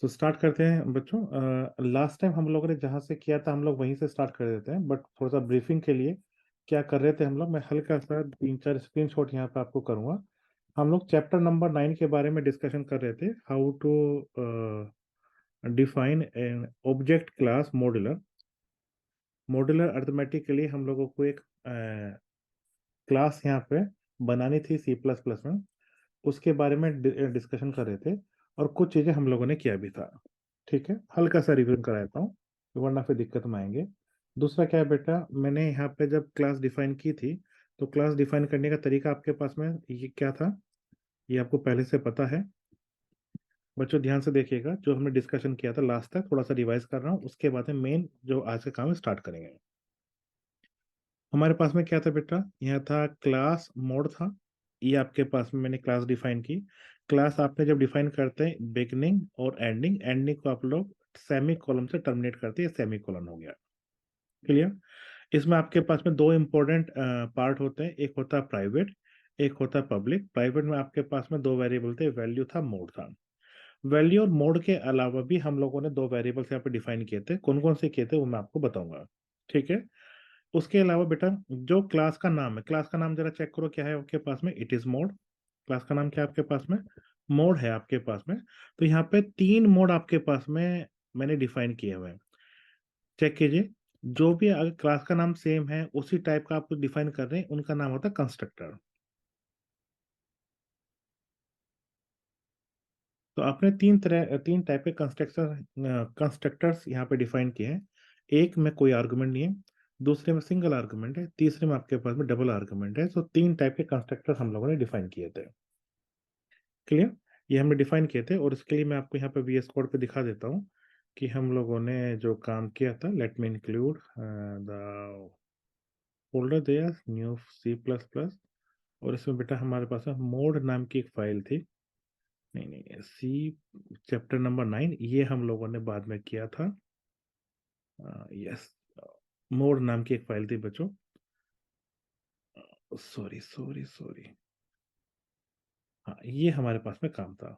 तो स्टार्ट करते हैं बच्चों। लास्ट टाइम हम लोगों ने जहाँ से किया था हम लोग वहीं से स्टार्ट कर देते हैं, बट थोड़ा सा ब्रीफिंग के लिए क्या कर रहे थे हम लोग, मैं हल्का सा 3-4 स्क्रीनशॉट यहाँ पे आपको करूँगा। हम लोग चैप्टर नंबर 9 के बारे में डिस्कशन कर रहे थे, how to define an object class modular. Modular arithmetic के लिए हम लोगों को एक क्लास यहाँ पे बनानी थी सी प्लस प्लस में, उसके बारे में डिस्कशन कर रहे थे और कुछ चीजें हम लोगों ने किया भी था। ठीक है, हल्का सा रिव्यू कराता हूँ वरना फिर दिक्कत में आएंगे। दूसरा क्या है बेटा, मैंने यहाँ पे जब क्लास डिफाइन की थी तो क्लास डिफाइन करने का तरीका आपके पास में ये क्या था, ये आपको पहले से पता है। बच्चों ध्यान से देखिएगा, जो हमने डिस्कशन किया था लास्ट तक थोड़ा सा रिवाइज कर रहा हूँ, उसके बाद में मेन जो आज का काम स्टार्ट करेंगे। हमारे पास में क्या था बेटा, यहाँ था क्लास मोड था। ये आपके पास में मैंने क्लास डिफाइन की। क्लास आपने जब डिफाइन करते हैं बिगनिंग और एंडिंग, एंडिंग को आप लोग सेमी कॉलम से टर्मिनेट करते हैं, सेमी कॉलन हो गया। क्लियर। इसमें आपके पास में दो इंपॉर्टेंट पार्ट होते हैं, एक होता है प्राइवेट, एक होता है पब्लिक। प्राइवेट में आपके पास में दो वेरिएबल थे, वैल्यू था, मोड था। वैल्यू और मोड के अलावा भी हम लोगों ने दो वेरिएबल्स यहाँ पे डिफाइन किए थे, कौन कौन से किए थे वो मैं आपको बताऊंगा। ठीक है। उसके अलावा बेटा, जो क्लास का नाम है, क्लास का नाम जरा चेक करो क्या है आपके पास में, इट इज मोड। क्लास का नाम क्या है आपके पास में, मोड है आपके पास में। तो यहाँ पे तीन मोड आपके पास में मैंने डिफाइन किए हुए हैं, चेक कीजिए। जो भी अगर क्लास का नाम सेम है, उसी टाइप का आप डिफाइन कर रहे हैं, उनका नाम होता है कंस्ट्रक्टर। तो आपने तीन टाइप के कंस्ट्रक्टर्स यहाँ पे डिफाइन किए हैं। एक में कोई आर्गुमेंट नहीं है, दूसरे में सिंगल आर्गुमेंट है, तीसरे में आपके पास में डबल आर्गुमेंट है। तो तीन टाइप के कंस्ट्रक्टर हम लोगों ने डिफाइन किए थे। क्लियर। ये हमने डिफाइन किए थे और इसके लिए मैं आपको यहाँ पे वीएस कोड पे दिखा देता हूँ कि हम लोगों ने जो काम किया था। Let me include the folder there new C plus plus. और इसमें बेटा हमारे पास में मोड नाम की एक फाइल थी। नहीं नहीं, सी चैप्टर नंबर 9 ये हम लोगों ने बाद में किया था। यस, मोड नाम की एक फाइल थी बच्चों। Sorry sorry sorry. हाँ, ये हमारे पास में काम था।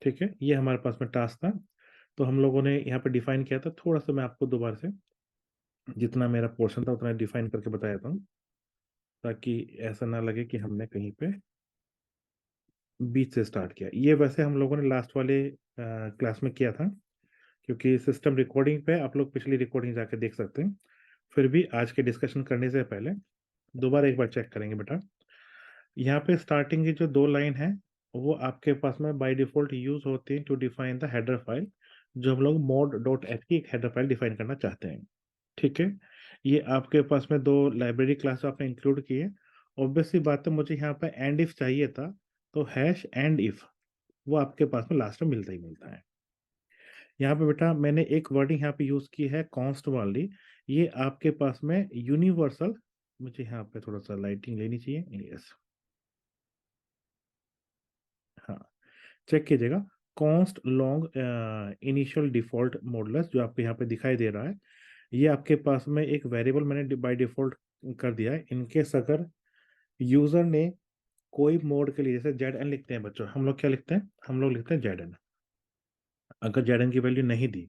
ठीक है, ये हमारे पास में टास्क था। तो हम लोगों ने यहाँ पे डिफाइन किया था। थोड़ा सा मैं आपको दोबारा से जितना मेरा पोर्शन था उतना डिफाइन करके बताया था, ताकि ऐसा ना लगे कि हमने कहीं पे बीच से स्टार्ट किया। ये वैसे हम लोगों ने लास्ट वाले क्लास में किया था, क्योंकि सिस्टम रिकॉर्डिंग पे आप लोग पिछली रिकॉर्डिंग जाके देख सकते हैं। फिर भी आज के डिस्कशन करने से पहले दोबारा एक बार चेक करेंगे बेटा। यहाँ पे स्टार्टिंग की जो दो लाइन है वो आपके पास में बाय डिफॉल्ट यूज होती है to define the header file, जो हम लोग मोड डॉट एच की एक हेडर फाइल डिफाइन करना चाहते हैं। ठीक है। ये आपके पास में दो लाइब्रेरी क्लास आपने इंक्लूड की है। ऑब्वियसली बात है, मुझे यहाँ पे एंड इफ चाहिए था, तो हैश एंड इफ वो आपके पास में लास्ट में मिलता ही मिलता है। यहाँ पे बेटा मैंने एक वर्डिंग यहाँ पे यूज की है, कॉन्स्ट वाली। ये आपके पास में यूनिवर्सल, मुझे यहाँ पे थोड़ा सा लाइटिंग लेनी चाहिए। यस, हाँ, चेक कीजिएगा। Const long initial default modulus जो आपको यहाँ पे दिखाई दे रहा है, ये आपके पास में एक वेरिएबल मैंने बाय डिफॉल्ट कर दिया है। इनकेस अगर यूजर ने कोई मोड के लिए, जैसे जेड एन लिखते हैं बच्चों, हम लोग क्या लिखते हैं, हम लोग लिखते हैं जेड एन। अगर जेड एन की वैल्यू नहीं दी,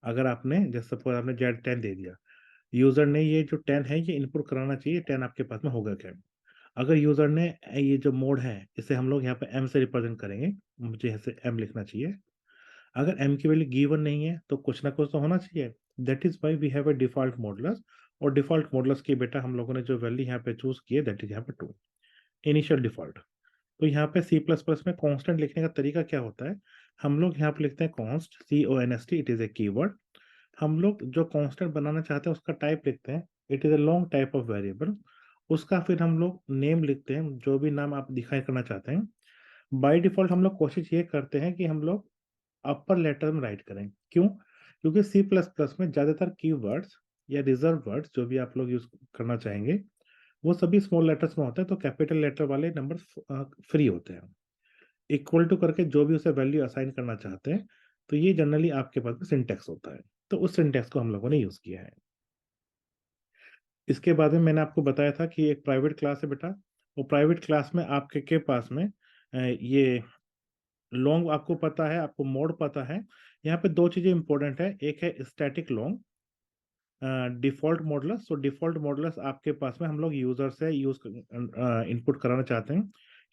अगर आपने जैसे सपोज आपने जेड 10 दे दिया, यूजर ने ये जो 10 है ये इनपुट कराना चाहिए, 10 आपके पास में होगा क्या। अगर यूजर ने ये जो मोड है इसे हम लोग यहाँ पे एम से रिप्रेजेंट करेंगे, मुझे ऐसे एम लिखना चाहिए। अगर एम की वैल्यू गिवन नहीं है तो कुछ ना कुछ तो होना चाहिए। That is why we have a default modulus. और डिफॉल्ट मॉडुलस की बेटा हम लोगों ने जो वैल्यू यहाँ पे चूज की है, दैट इज यहाँ पे 2, इनिशियल डिफॉल्ट। तो यहाँ पे सी प्लस प्लस में कांस्टेंट लिखने का तरीका क्या होता है, हम लोग यहाँ पे लिखते हैं const, CONST, it is a keyword. हम लोग जो कांस्टेंट बनाना चाहते हैं उसका टाइप लिखते हैं, it is a long type of variable. उसका फिर हम लोग नेम लिखते हैं, जो भी नाम आप दिखाई करना चाहते हैं। बाय डिफॉल्ट हम लोग कोशिश ये करते हैं कि हम लोग अपर लेटर में राइट करें। क्यों? क्योंकि सी प्लस प्लस में ज्यादातर कीवर्ड्स या रिजर्व वर्ड्स जो भी आप लोग यूज करना चाहेंगे, वो सभी स्मॉल लेटर्स में होता है, तो कैपिटल लेटर वाले नंबर फ्री होते हैं। इक्वल टू करके जो भी उसे वैल्यू असाइन करना चाहते हैं, तो ये जनरली आपके पास में सिंटेक्स होता है। तो उस सिंटेक्स को हम लोगों ने यूज किया है। इसके बाद में मैंने आपको बताया था कि एक प्राइवेट क्लास है बेटा, वो प्राइवेट क्लास में आपके के पास में ये लॉन्ग आपको पता है, आपको मोड पता है। यहाँ पे दो चीजें इंपॉर्टेंट है, एक है स्टैटिक लॉन्ग, डिफॉल्ट मॉडुलस। तो डिफॉल्ट मॉडुलस आपके पास में हम लोग यूजर से यूज इनपुट कराना चाहते हैं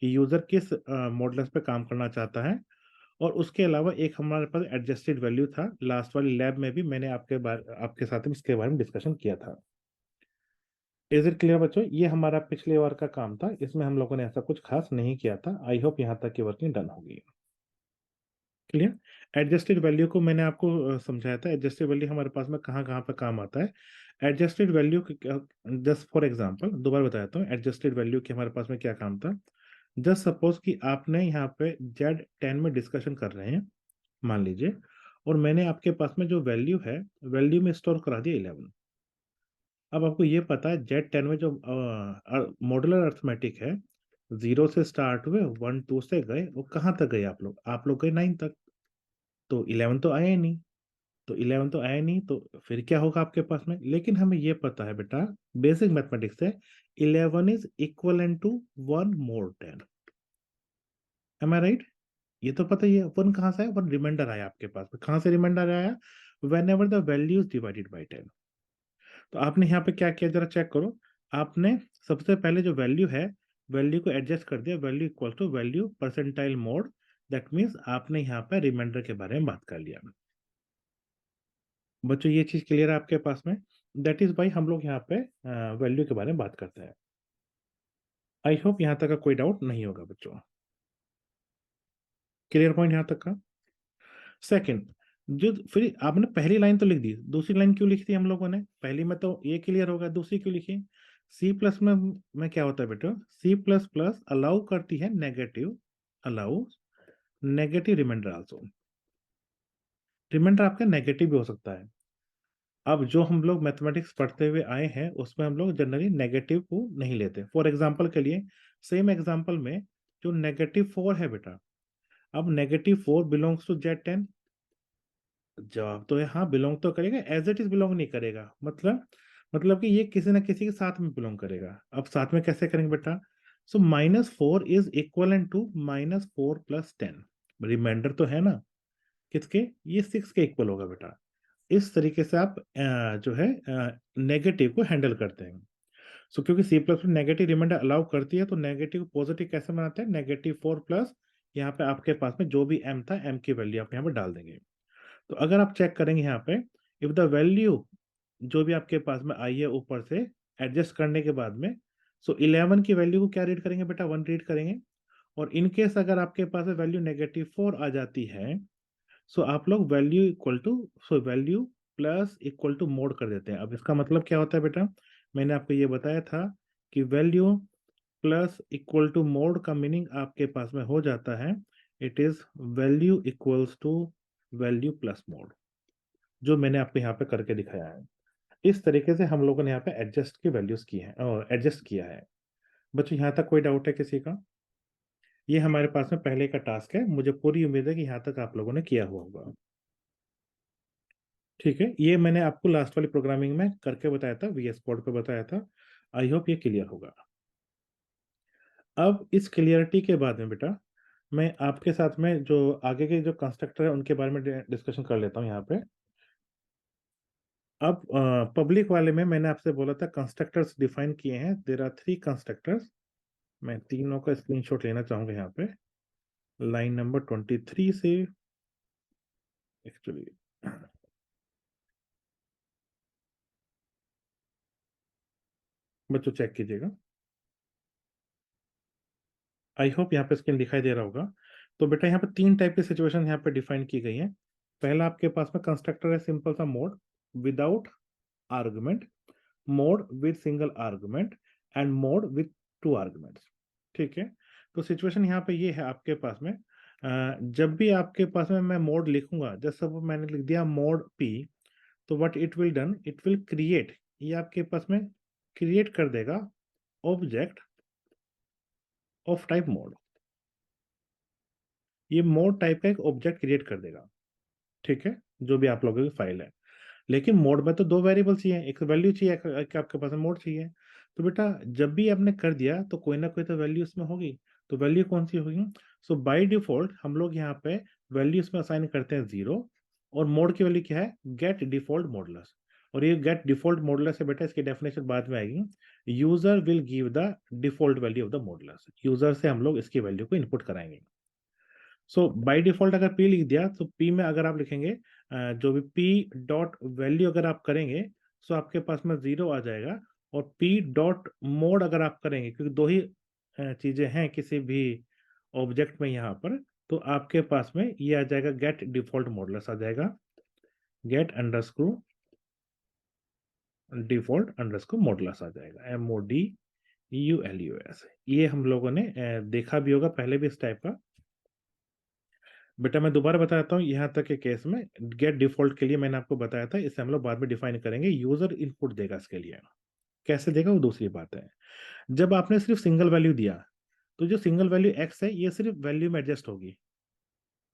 कि यूजर किस मॉडुलस पे काम करना चाहता है। और उसके अलावा एक हमारे पास एडजस्टेड वैल्यू था, लास्ट वाली लैब में भी मैंने आपके साथ में इसके बारे में डिस्कशन किया था। इज इट क्लियर बच्चों? ये हमारा पिछले बार का काम था, इसमें हम लोगों ने ऐसा कुछ खास नहीं किया था। आई होप यहाँ तक की वर्किंग डन होगी। क्लियर। एडजस्टेड वैल्यू को मैंने आपको समझाया था, एडजस्टेड वैल्यू हमारे पास में कहाँ कहाँ पे काम आता है। Adjusted value, just for example दोबारा बताता हूँ, एडजस्टेड वैल्यू के हमारे पास में क्या काम था। जस्ट सपोज कि आपने यहाँ पे Z10 में डिस्कशन कर रहे हैं, मान लीजिए, और मैंने आपके पास में जो वैल्यू है, वैल्यू में स्टोर करा दिया 11। अब आपको ये पता है Z10 में जो मॉड्यूलर अर्थमेटिक है, 0 से स्टार्ट हुए, 1 2 से गए, वो कहाँ तक गए? आप लोग गए 9 तक। तो 11 तो आया ही नहीं। तो 11 तो आया नहीं, तो फिर क्या होगा आपके पास में? लेकिन हमें ये पता है बेटा, बेसिक मैथमेटिक्स से 11 is equal to 1 mod 10। Am I right? ये तो पता ही है। 1 कहाँ से आया? 1 रिमाइंडर आया आपके पास में। कहाँ से रिमाइंडर आया? When ever the value is divided by 10। तो आपने यहाँ पे क्या किया, जरा चेक करो। आपने सबसे पहले जो वैल्यू है, वैल्यू को एडजस्ट कर दिया, value equal to value percentile mod. That means आपने यहाँ पे रिमाइंडर के बारे में बात कर लिया। बच्चों ये चीज क्लियर है आपके पास में? दैट इज भाई हम लोग यहाँ पे वैल्यू के बारे में बात करते हैं। आई होप यहाँ तक का कोई डाउट नहीं होगा बच्चों। क्लियर पॉइंट यहाँ तक का? सेकंड, जो फिर आपने पहली लाइन तो लिख दी, दूसरी लाइन क्यों लिखी थी हम लोगों ने? पहली में तो ये क्लियर होगा, दूसरी क्यों लिखी? सी प्लस में क्या होता है बेटा? सी प्लस प्लस अलाउ करती है negative, allow negative remainder also. Remainder आपका नेगेटिव भी हो सकता है। अब जो हम लोग मैथमेटिक्स पढ़ते हुए आए हैं, उसमें हम लोग जनरली नेगेटिव को नहीं लेते। फॉर एग्जाम्पल के लिए, सेम एग्जाम्पल में जो -4 है बेटा, अब -4 बिलोंग्स टू Z10। जवाब तो है हाँ, बिलोंग तो करेगा, एज इट इज बिलोंग नहीं करेगा। मतलब कि ये किसी ना किसी के साथ में बिलोंग करेगा। अब साथ में कैसे करेंगे बेटा? So -4 is equal to -4 plus 10। Remainder तो है ना, किसके? ये 6 के इक्वल होगा बेटा। इस तरीके से आप जो है नेगेटिव को हैंडल करते हैं। सो क्योंकि C plus negative remainder allow करती है, तो नेगेटिव पॉजिटिव कैसे बनाते हैं? -4 प्लस, यहाँ पे आपके पास में जो भी m था, m की वैल्यू आप यहाँ पे डाल देंगे। तो अगर आप चेक करेंगे यहाँ पे, इफ द वैल्यू जो भी आपके पास में आई है ऊपर से एडजस्ट करने के बाद में, सो 11 की वैल्यू को क्या रीड करेंगे बेटा? 1 रीड करेंगे। और इनकेस अगर आपके पास वैल्यू -4 आ जाती है, सो आप लोग value plus equal to mod कर देते हैं। अब इसका मतलब क्या होता है बेटा? मैंने आपको ये बताया था कि value plus equal to mod का मीनिंग आपके पास में हो जाता है, it is value equals to value plus mod, जो मैंने आपको यहाँ पे करके दिखाया है। इस तरीके से हम लोगों ने यहाँ पे एडजस्ट की वैल्यूज की है और एडजस्ट किया है। बच्चों यहाँ तक कोई डाउट है किसी का? ये हमारे पास में पहले का टास्क है, मुझे पूरी उम्मीद है कि यहाँ तक आप लोगों ने किया हुआ होगा। ठीक है, ये मैंने आपको लास्ट वाली प्रोग्रामिंग में करके बताया था, VS कोड पे बताया था। आई होप ये क्लियर होगा। अब इस क्लियरिटी के बाद में बेटा, मैं आपके साथ में जो आगे के जो कंस्ट्रक्टर है उनके बारे में डिस्कशन कर लेता हूँ यहाँ पे। अब पब्लिक वाले में मैंने आपसे बोला था कंस्ट्रक्टर्स डिफाइन किए हैं। There are 3 constructors. मैं तीनों का स्क्रीनशॉट लेना चाहूंगा यहाँ पे, लाइन नंबर 23 से एक्चुअली। बच्चों चेक कीजिएगा, आई होप यहाँ पे स्क्रीन दिखाई दे रहा होगा। तो बेटा यहाँ पे 3 टाइप की सिचुएशन यहाँ पे डिफाइन की गई है। पहला आपके पास में कंस्ट्रक्टर है सिंपल सा mode without argument, mode with single argument, and mode with 2 arguments. ठीक है, तो सिचुएशन यहाँ पे ये है आपके पास में, जब भी आपके पास में मैं मोड लिखूंगा, जैसे सब मैंने लिख दिया मोड p, तो what it will done, it will create, ये आपके पास में क्रिएट कर देगा ऑब्जेक्ट ऑफ टाइप मोड। ये मोड टाइप का एक ऑब्जेक्ट क्रिएट कर देगा। ठीक है, जो भी आप लोगों की फाइल है। लेकिन मोड में तो 2 वेरिएबल चाहिए, एक वैल्यू चाहिए, एक आपके पास मोड चाहिए। तो बेटा जब भी आपने कर दिया, तो कोई ना कोई तो वैल्यू इसमें होगी। तो वैल्यू कौन सी होगी? सो बाय डिफॉल्ट हम लोग यहाँ पे वैल्यू इसमें असाइन करते हैं 0, और मोड की वैल्यू क्या है, गेट डिफॉल्ट मॉडुलस। और ये गेट डिफॉल्ट मॉडुलस है बेटा, इसकी डेफिनेशन बाद में आएगी। User will give the default value of the modulus, user से हम लोग इसकी वैल्यू को इनपुट कराएंगे। सो बाय डिफॉल्ट अगर पी लिख दिया तो पी में अगर आप लिखेंगे जो भी पी डॉट वैल्यू अगर आप करेंगे, सो आपके पास में 0 आ जाएगा। और पी डॉट मोड अगर आप करेंगे, क्योंकि दो ही चीजें हैं किसी भी ऑब्जेक्ट में यहाँ पर, तो आपके पास में ये आ जाएगा गेट डिफॉल्ट मॉडुलस आ जाएगा, गेट अंडरस्क्रू डिफॉल्ट अंडरस्क्रू मॉडुलस आ जाएगा, MODULUS। ये हम लोगों ने देखा भी होगा पहले भी इस टाइप का। बेटा मैं दोबारा बताता हूँ, यहाँ तक के केस में गेट डिफॉल्ट के लिए मैंने आपको बताया था, इसे हम लोग बाद में डिफाइन करेंगे। यूजर इनपुट देगा इसके लिए, कैसे देगा वो दूसरी बात है। जब आपने सिर्फ सिंगल वैल्यू दिया, तो जो सिंगल वैल्यू एक्स है ये सिर्फ वैल्यू में एडजस्ट होगी।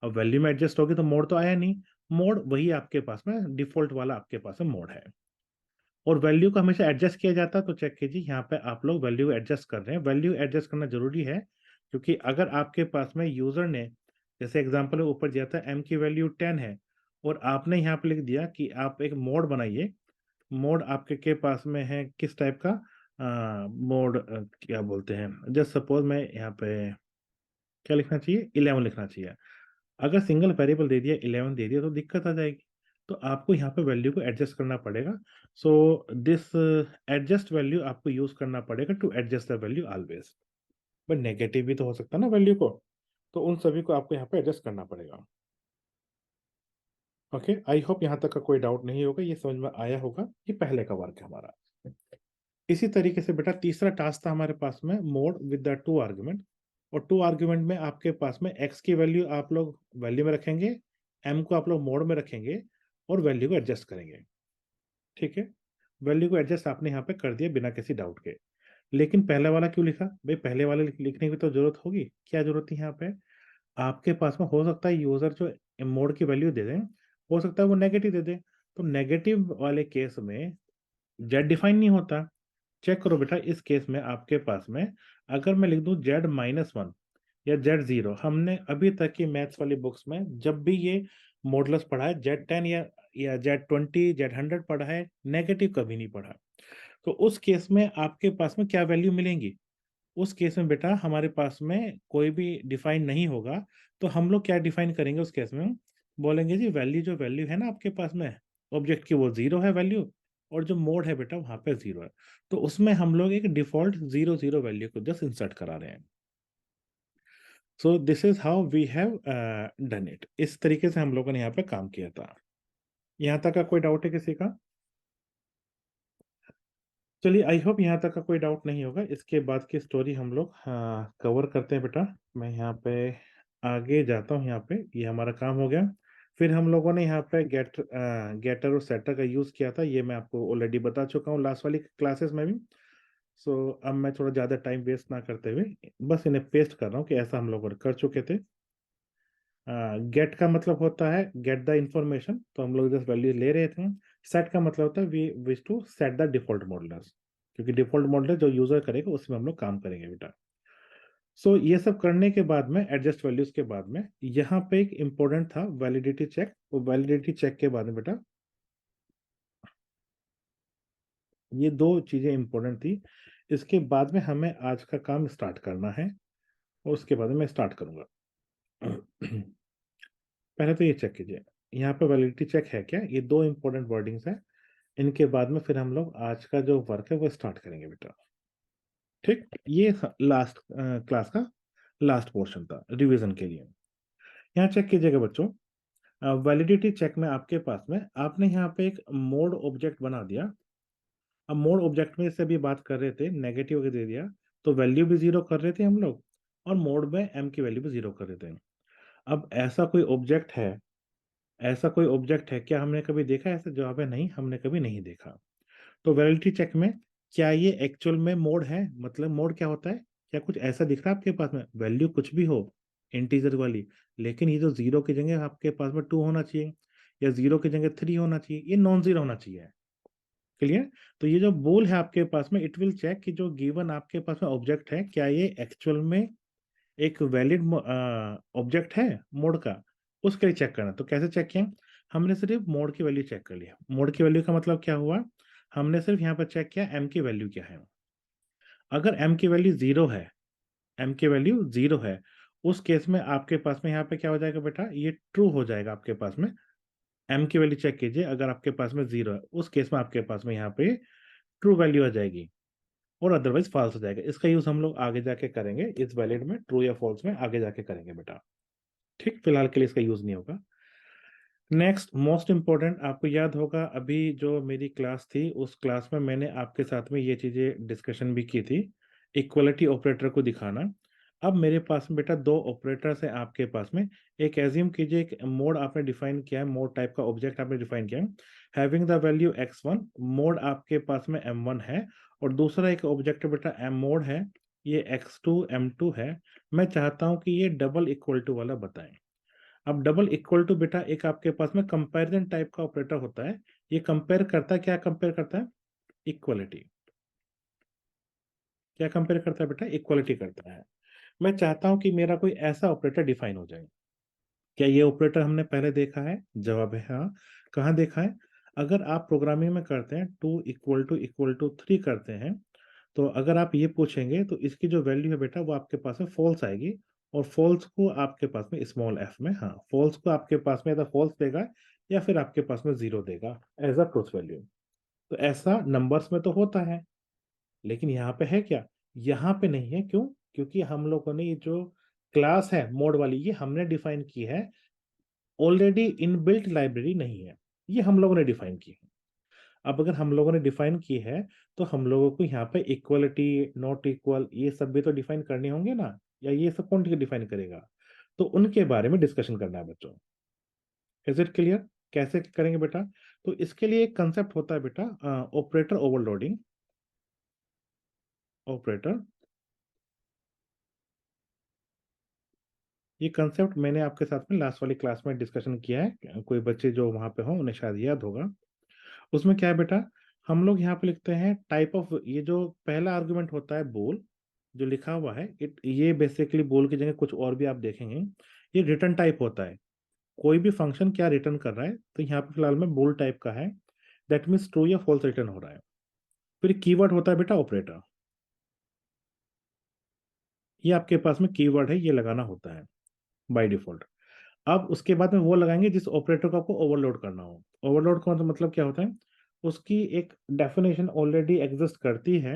अब वैल्यू में एडजस्ट होगी तो मोड तो आया नहीं, मोड वही आपके पास में डिफॉल्ट वाला आपके पास में मोड है। और वैल्यू को हमेशा एडजस्ट किया जाता है, तो चेक कीजिए यहाँ पे आप लोग वैल्यू एडजस्ट कर रहे हैं। वैल्यू एडजस्ट करना जरूरी है, क्योंकि अगर आपके पास में यूजर ने, जैसे एग्जांपल में ऊपर दिया था m की वैल्यू 10 है, और आपने यहाँ पे लिख दिया कि आप एक मोड बनाइए। मोड आपके के पास में है किस टाइप का मोड, क्या बोलते हैं, जस्ट सपोज मैं यहाँ पे क्या लिखना चाहिए, 11 लिखना चाहिए। अगर सिंगल वेरिएबल दे दिया 11 दे दिया तो दिक्कत आ जाएगी, तो आपको यहाँ पे वैल्यू को एडजस्ट करना पड़ेगा। सो दिस एडजस्ट वैल्यू आपको यूज करना पड़ेगा to adjust the value always. But negative भी तो हो सकता है ना वैल्यू को, तो उन सभी को आपको यहाँ पे एडजस्ट करना पड़ेगा। ओके, आई होप यहाँ तक का कोई डाउट नहीं होगा, ये समझ में आया होगा। ये पहले का वर्क है हमारा। इसी तरीके से बेटा तीसरा टास्क था हमारे पास में, mode with the two argument. और टू आर्ग्यूमेंट में आपके पास में एक्स की वैल्यू आप लोग वैल्यू में रखेंगे, एम को आप लोग मोड में रखेंगे, और वैल्यू को एडजस्ट करेंगे। ठीक है, वैल्यू को एडजस्ट आपने यहाँ पे कर दिया बिना किसी डाउट के। लेकिन पहला वाला क्यों लिखा भाई, पहले वाले लिखने की तो जरूरत होगी। क्या जरूरत है यहाँ पे, आपके पास में हो सकता है यूजर जो मोड की वैल्यू दे दें, हो सकता है वो नेगेटिव दे दे। तो नेगेटिव वाले केस में जेड डिफाइन नहीं होता। चेक करो बेटा, इस केस में आपके पास में अगर मैं लिख दूं Z-1 या Z0, हमने अभी तक की मैथ्स वाली बुक्स में जब भी ये मॉडुलस पढ़ा है, Z10 या Z20 Z100 पढ़ा है, नेगेटिव कभी नहीं पढ़ा। तो उस केस में आपके पास में क्या वैल्यू मिलेंगी, उस केस में बेटा हमारे पास में कोई भी डिफाइन नहीं होगा। तो हम लोग क्या डिफाइन करेंगे उस केस में, बोलेंगे जी वैल्यू, जो वैल्यू है ना आपके पास में ऑब्जेक्ट की, वो 0 है वैल्यू, और जो मोड है बेटा वहां पे 0 है। तो उसमें हम लोग एक डिफॉल्ट 0 0 वैल्यू को जस्ट इंसर्ट करा रहे हैं। So this is how we have done it. इस तरीके से हम लोगों ने यहाँ पे काम किया था। यहाँ तक का कोई डाउट है किसी का? चलिए, आई होप यहाँ तक का कोई डाउट नहीं होगा। इसके बाद की स्टोरी हम लोग कवर करते हैं बेटा। मैं यहाँ पे आगे जाता हूँ, यहाँ पे ये हमारा काम हो गया। फिर हम लोगों ने यहाँ पे गेटर और सेटर का यूज किया था, ये मैं आपको ऑलरेडी बता चुका हूँ लास्ट वाली क्लासेस में भी। सो अब मैं थोड़ा ज्यादा टाइम वेस्ट ना करते हुए बस इन्हें पेस्ट कर रहा हूँ कि ऐसा हम लोग कर चुके थे। गेट का मतलब होता है गेट द इंफॉर्मेशन, तो हम लोग जस्ट वैल्यू ले रहे थे। सेट का मतलब होता है we wish to set the default modulus, क्योंकि डिफॉल्ट मॉडुलस जो यूजर करेगा उसमें हम लोग काम करेंगे बेटा। सो ये सब करने के बाद में, एडजस्ट वैल्यूज के बाद में, यहाँ पे एक इंपॉर्टेंट था वैलिडिटी चेक। वो वैलिडिटी चेक के बाद में बेटा ये दो चीजें इंपॉर्टेंट थी। इसके बाद में हमें आज का काम स्टार्ट करना है, और उसके बाद में मैं स्टार्ट करूंगा। पहले तो ये चेक कीजिए, यहाँ पे वैलिडिटी चेक है क्या, ये दो इंपॉर्टेंट वर्डिंग्स है। इनके बाद में फिर हम लोग आज का जो वर्क है वो स्टार्ट करेंगे बेटा। ठीक, ये लास्ट क्लास का लास्ट पोर्शन था रिवीजन के लिए। यहाँ चेक कीजिएगा बच्चों, वैलिडिटी चेक में आपके पास में आपने यहाँ पे एक मोड ऑब्जेक्ट बना दिया। अब मोड ऑब्जेक्ट में से भी बात कर रहे थे, नेगेटिव दे दिया तो वैल्यू भी 0 कर रहे थे हम लोग, और मोड में m की वैल्यू भी 0 कर रहे थे। अब ऐसा कोई ऑब्जेक्ट है, ऐसा कोई ऑब्जेक्ट है क्या, हमने कभी देखा है? ऐसा जवाब है नहीं, हमने कभी नहीं देखा। तो वैलिडिटी चेक में क्या ये एक्चुअल में मोड है, मतलब मोड क्या होता है, क्या कुछ ऐसा दिख रहा है आपके पास में, वैल्यू कुछ भी हो इंटीजर वाली, लेकिन ये जो 0 की जगह आपके पास में 2 होना चाहिए, या 0 की जगह 3 होना चाहिए, ये नॉन जीरो होना चाहिए। क्लियर? तो ये जो बोल है आपके पास में, इट विल चेक कि जो गिवन आपके पास में ऑब्जेक्ट है क्या ये एक्चुअल में एक वैलिड ऑब्जेक्ट है मोड का, उसके लिए चेक करना। तो कैसे चेक किया? हमने सिर्फ मोड की वैल्यू चेक कर लिया। मोड की वैल्यू का मतलब क्या हुआ? हमने सिर्फ यहाँ पर चेक किया एम की वैल्यू क्या है। अगर एम की वैल्यू जीरो है, एम की वैल्यू जीरो है, उस केस में आपके पास में यहाँ पे क्या हो जाएगा बेटा, ये ट्रू हो जाएगा आपके पास में। एम की वैल्यू चेक कीजिए, अगर आपके पास में जीरो है उस केस में आपके पास में यहाँ पे ट्रू वैल्यू आ जाएगी, और अदरवाइज फॉल्स हो जाएगा। इसका यूज हम लोग आगे जाके करेंगे, इस वैलिड में ट्रू या फॉल्स में आगे जाके करेंगे बेटा। ठीक, फिलहाल के लिए इसका यूज नहीं होगा। नेक्स्ट मोस्ट इंपॉर्टेंट, आपको याद होगा अभी जो मेरी क्लास थी उस क्लास में मैंने आपके साथ में ये चीजें डिस्कशन भी की थी, इक्वलिटी ऑपरेटर को दिखाना। अब मेरे पास में बेटा दो ऑपरेटर्स हैं आपके पास में। एक एज्यूम कीजिए, एक मोड आपने डिफाइन किया है, मोड टाइप का ऑब्जेक्ट आपने डिफाइन किया है, having the value x1, mode आपके पास में m1 है, और दूसरा एक ऑब्जेक्ट बेटा m मोड है, ये x2 m2 है। मैं चाहता हूं कि ये डबल इक्वल टू वाला बताएं। अब डबल इक्वल टू बेटा एक आपके पास में कंपैरिजन टाइप का ऑपरेटर होता है। ये कंपेयर करता है, क्या कंपेयर करता है? इक्वलिटी। क्या कंपेयर करता है बेटा? इक्वलिटी करता है। मैं चाहता हूं कि मेरा कोई ऐसा ऑपरेटर डिफाइन हो जाए। क्या ये ऑपरेटर हमने पहले देखा है? जवाब है हाँ। कहाँ देखा है? अगर आप प्रोग्रामिंग में करते हैं, टू इक्वल टू थ्री करते हैं, तो अगर आप ये पूछेंगे तो इसकी जो वैल्यू है बेटा वो आपके पास में फॉल्स आएगी, और फॉल्स को आपके पास में स्मॉल एफ में, हाँ फॉल्स को आपके पास में या फॉल्स देगा या फिर आपके पास में जीरो देगा एज अ ट्रूथ वैल्यू। तो ऐसा नंबर्स में तो होता है, लेकिन यहाँ पे है क्या? यहाँ पे नहीं है। क्यों? क्योंकि हम लोगों ने ये जो क्लास है मोड वाली, ये हमने डिफाइन की है, ऑलरेडी इनबिल्ट लाइब्रेरी नहीं है, ये हम लोगों ने डिफाइन की है। अब अगर हम लोगों ने डिफाइन की है तो हम लोगों को यहाँ पे इक्वलिटी, नॉट इक्वल, ये सब भी तो डिफाइन करने होंगे ना, या ये सब कौन डिफाइन करेगा? तो उनके बारे में डिस्कशन करना है बच्चों। Is it clear? कैसे करेंगे बेटा? तो इसके लिए एक कंसेप्ट होता है बेटा, ऑपरेटर ओवरलोडिंग। ऑपरेटर, ये कंसेप्ट मैंने आपके साथ में लास्ट वाली क्लास में डिस्कशन किया है, कोई बच्चे जो वहां पे हों उन्हें शायद याद होगा। उसमें क्या है बेटा, हम लोग यहाँ पे लिखते हैं टाइप ऑफ, ये जो पहला आर्गुमेंट होता है बोल, जो लिखा हुआ है इट, ये बेसिकली बोल की जगह कुछ और भी आप देखेंगे, ये रिटर्न टाइप होता है। कोई भी फंक्शन क्या रिटर्न कर रहा है, तो यहाँ पे फिलहाल में बोल टाइप का है, दैट मीन्स ट्रू या फॉल्स रिटर्न हो रहा है। फिर कीवर्ड होता है बेटा ऑपरेटर, ये आपके पास में कीवर्ड है, ये लगाना होता है बाय डिफॉल्ट। अब उसके बाद में वो लगाएंगे जिस ऑपरेटर को आपको ओवरलोड करना हो। ओवरलोड का मतलब क्या होता है? उसकी एक डेफिनेशन ऑलरेडी एग्जिस्ट करती है,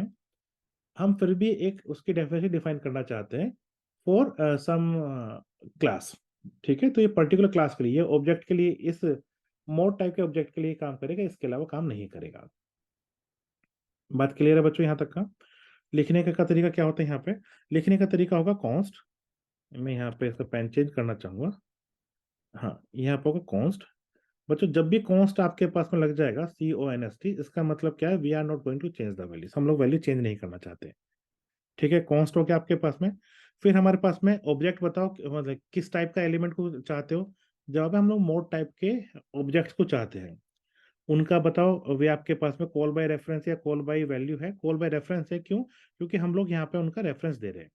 हम फिर भी एक उसकी डेफिनेशन डिफाइन करना चाहते हैं फॉर सम क्लास। ठीक है, तो ये पर्टिकुलर क्लास के लिए, ऑब्जेक्ट के लिए, इस मोड टाइप के ऑब्जेक्ट के लिए काम करेगा, इसके अलावा काम नहीं करेगा। बात क्लियर है बच्चों यहाँ तक का? लिखने का तरीका क्या होता है यहाँ पे? लिखने का तरीका होगा कॉन्स्ट। मैं यहाँ पे इसका पेन चेंज करना चाहूंगा। हाँ, यहाँ पे होगा कॉन्स्ट। बच्चों जब भी कॉन्स्ट आपके पास में लग जाएगा, CONST, इसका मतलब क्या है? We are not going to change the values, हम लोग वैल्यू चेंज नहीं करना चाहते। ठीक है, कॉन्स्ट हो गया आपके पास में। फिर हमारे पास में ऑब्जेक्ट बताओ मतलब किस टाइप का एलिमेंट को चाहते हो? जवाब है हम लोग मोड टाइप के ऑब्जेक्ट्स को चाहते हैं। उनका बताओ, वे आपके पास में कॉल बाय रेफरेंस या कॉल बाय वैल्यू है? कॉल बाय रेफरेंस है, क्यों? क्योंकि हम लोग यहाँ पे उनका रेफरेंस दे रहे हैं।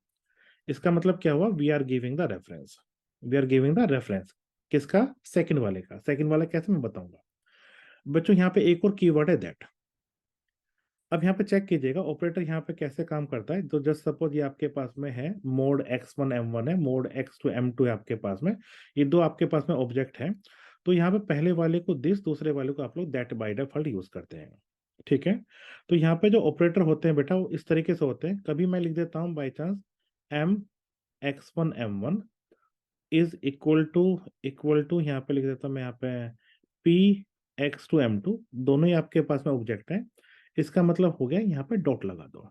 इसका मतलब क्या हुआ? We are giving the reference. We are giving the reference किसका? सेकंड वाले का। सेकंड वाला कैसे, मैं बताऊंगा बच्चों। यहाँ पे एक और कीवर्ड है दैट। अब यहाँ पे चेक कीजिएगा ऑपरेटर यहाँ पे कैसे काम करता है। तो जस्ट सपोज ये आपके पास में है मोड x1 m1 है, मोड x2 m2 है आपके पास में, ये दो आपके पास में ऑब्जेक्ट है। तो यहाँ पे पहले वाले को दिस, दूसरे वाले को आप लोग दैट बाय डिफॉल्ट यूज करते हैं। ठीक है, तो यहाँ पे जो ऑपरेटर होते हैं बेटा वो इस तरीके से होते हैं। कभी मैं लिख देता हूँ by chance m x1 m1 is equal to यहाँ पे लिख देता हूँ मैं यहाँ पे p x2 m2, दोनों ही आपके पास में ऑब्जेक्ट है। इसका मतलब हो गया, यहाँ पे डॉट लगा दो।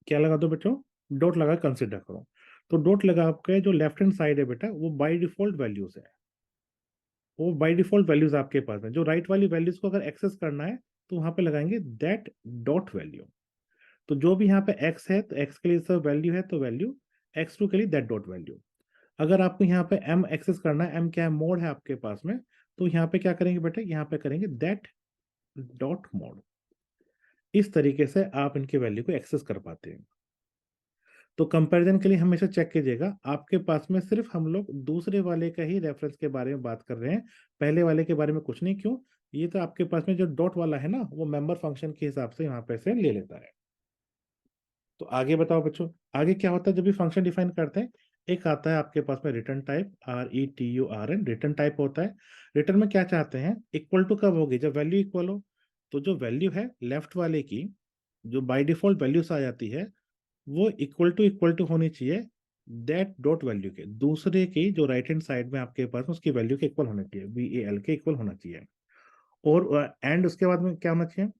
क्या लगा दो बच्चों? डॉट लगा कंसिडर करो। तो डॉट लगा आपके जो लेफ्ट हैंड साइड है बेटा वो बाय डिफॉल्ट वैल्यूज है, वो बाय डिफॉल्ट वैल्यूज आपके पास है। जो राइट वाली वैल्यूज को अगर एक्सेस करना है तो वहां पे लगाएंगे दैट डॉट वैल्यू। तो जो भी यहाँ पे एक्स है तो एक्स के लिए सब वैल्यू है तो वैल्यू, x2 के लिए दैट डॉट वैल्यू। अगर आपको यहाँ पे m एक्सेस करना है, m क्या है? मोड है आपके पास में, तो यहाँ पे क्या करेंगे बेटा? यहाँ पे करेंगे दैट डॉट मोड। इस तरीके से आप इनके वैल्यू को एक्सेस कर पाते हैं। तो कंपैरिजन के लिए हमेशा चेक कीजिएगा, आपके पास में सिर्फ हम लोग दूसरे वाले का ही रेफरेंस के बारे में बात कर रहे हैं, पहले वाले के बारे में कुछ नहीं। क्यों? ये तो आपके पास में जो डॉट वाला है ना, वो मेंबर फंक्शन के हिसाब से यहाँ पे से ले लेता है। तो आगे बताओ बच्चों, आगे क्या होता है जब भी फंक्शन डिफाइन करते हैं? एक आता है आपके पास में return type, RETURN, return type होता है। रिटर्न में क्या चाहते हैं? इक्वल टू कब होगी? जब वैल्यू इक्वल हो। तो जो वैल्यू है लेफ्ट वाले की, जो बाय डिफॉल्ट वैल्यूज आ जाती है, वो इक्वल टू होनी चाहिए दैट डॉट वैल्यू के, दूसरे की जो राइट हैंड साइड में आपके पास उसकी वैल्यू के इक्वल होना चाहिए, VAL के इक्वल होना चाहिए। और एंड उसके बाद में क्या होना चाहिए?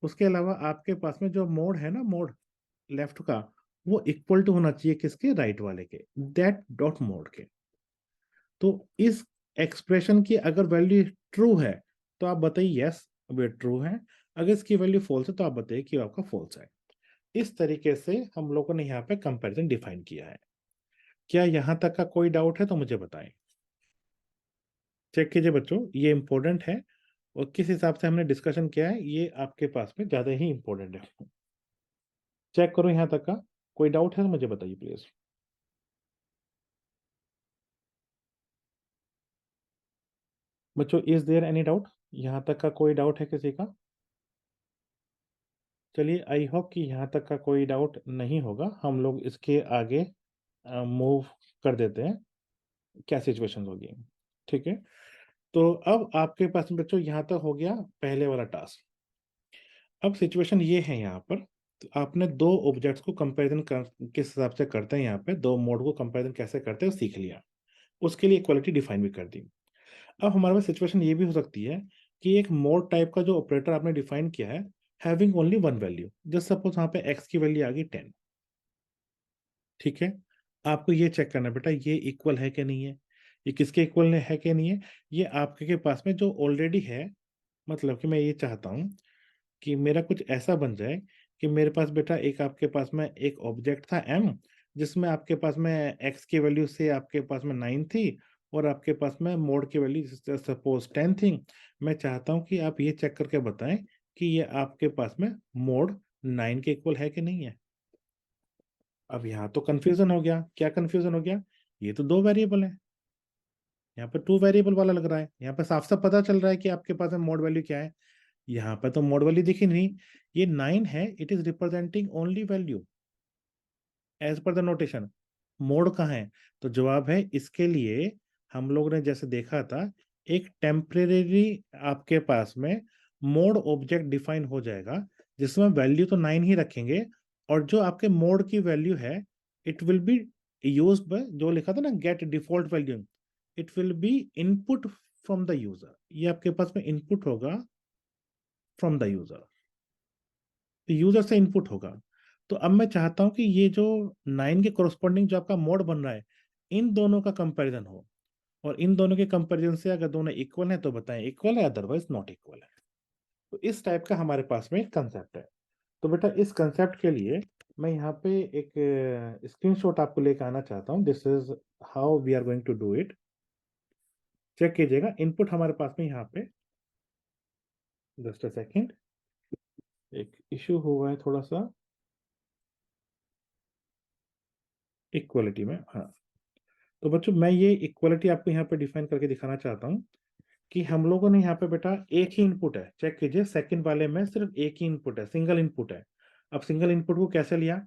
उसके अलावा आपके पास में जो मोड है ना, मोड लेफ्ट का, वो इक्वल टू होना चाहिए किसके? राइट वाले के, दैट डॉट मोड के। तो इस एक्सप्रेशन की अगर वैल्यू ट्रू है तो आप बताइए यस वे ट्रू है, अगर इसकी वैल्यू फॉल्स है तो आप बताइए कि आपका फॉल्स है। इस तरीके से हम लोगों ने यहाँ पे कंपैरिजन डिफाइन किया है। क्या यहाँ तक का कोई डाउट है तो मुझे बताएं। चेक कीजिए बच्चों, ये इंपॉर्टेंट है और किस हिसाब से हमने डिस्कशन किया है ये आपके पास में ज्यादा ही इंपॉर्टेंट है। चेक करो यहाँ तक का, कोई डाउट है तो मुझे बताइए प्लीज। बच्चों इज देयर एनी डाउट? यहाँ तक का कोई डाउट है किसी का? चलिए, आई होप कि यहाँ तक का कोई डाउट नहीं होगा, हम लोग इसके आगे मूव कर देते हैं, क्या सिचुएशन होगी। ठीक है, तो अब आपके पास में बच्चों यहाँ तक हो गया पहले वाला टास्क। अब सिचुएशन ये है यहाँ पर, तो आपने दो ऑब्जेक्ट्स को कंपैरिजन किस हिसाब से करते हैं, यहाँ पे दो मोड को कंपैरिजन कैसे करते हैं सीख लिया, उसके लिए इक्वालिटी डिफाइन भी कर दी। अब हमारे पास सिचुएशन ये भी हो सकती है कि एक मोड टाइप का जो ऑपरेटर आपने डिफाइन किया है, having only one value, just suppose वहाँ पे x की वैल्यू आ गई 10। ठीक है, आपको ये चेक करना बेटा ये इक्वल है कि नहीं है, ये किसके इक्वल है कि नहीं है, ये आपके के पास में जो ऑलरेडी है। मतलब कि मैं ये चाहता हूँ कि मेरा कुछ ऐसा बन जाए कि मेरे पास बेटा एक आपके पास में एक ऑब्जेक्ट था m, जिसमें आपके पास में x की वैल्यू से आपके पास में 9 थी और आपके पास में मोड की वैल्यू सपोज 10 थी। मैं चाहता हूं कि आप ये चेक करके बताएं कि ये आपके पास में मोड 9 के इक्वल है कि नहीं है। अब यहाँ तो कंफ्यूजन हो गया, क्या कंफ्यूजन हो गया? ये तो दो वेरिएबल है, यहाँ पे टू वेरिएबल वाला लग रहा है, यहाँ पे साफ साफ पता चल रहा है कि आपके पास में मोड वैल्यू क्या है। यहाँ पे तो मोड वैल्यू दिखी नहीं, ये 9 है, it is representing only value as per the notation. Mod कहाँ है? तो जवाब है इसके लिए, हम लोग ने जैसे देखा था, एक टेम्परेरी आपके पास में मोड ऑब्जेक्ट डिफाइन हो जाएगा, जिसमें वैल्यू तो 9 ही रखेंगे, और जो आपके मोड की वैल्यू है it will be used by, जो लिखा था ना get default value, it will be input from the user, ये आपके पास में इनपुट होगा फ्रॉम द यूजर, यूजर से इनपुट होगा। तो अब मैं चाहता हूं कि ये जो 9 के कोरस्पॉन्डिंग जो आपका मोड बन रहा है, इन दोनों का कंपैरिजन हो, और इन दोनों के कंपैरिजन से अगर दोनों इक्वल है तो बताएं इक्वल है, अदरवाइज नॉट इक्वल है। तो इस टाइप का हमारे पास में एक कंसेप्ट है। तो बेटा इस कंसेप्ट के लिए मैं यहाँ पे एक स्क्रीनशॉट आपको लेकर आना चाहता हूँ, this is how we are going to do it. Check कीजिएगा, इनपुट हमारे पास में यहाँ पे, जस्ट अ सेकेंड, एक इश्यू हुआ है थोड़ा सा इक्वलिटी में। हाँ, तो बच्चों मैं ये इक्वलिटी आपको यहाँ पे डिफाइन करके दिखाना चाहता हूँ कि हम लोगों ने यहाँ पे बेटा एक ही इनपुट है, चेक कीजिए सेकंड वाले में सिर्फ एक ही इनपुट है, सिंगल इनपुट है। अब सिंगल इनपुट को कैसे लिया?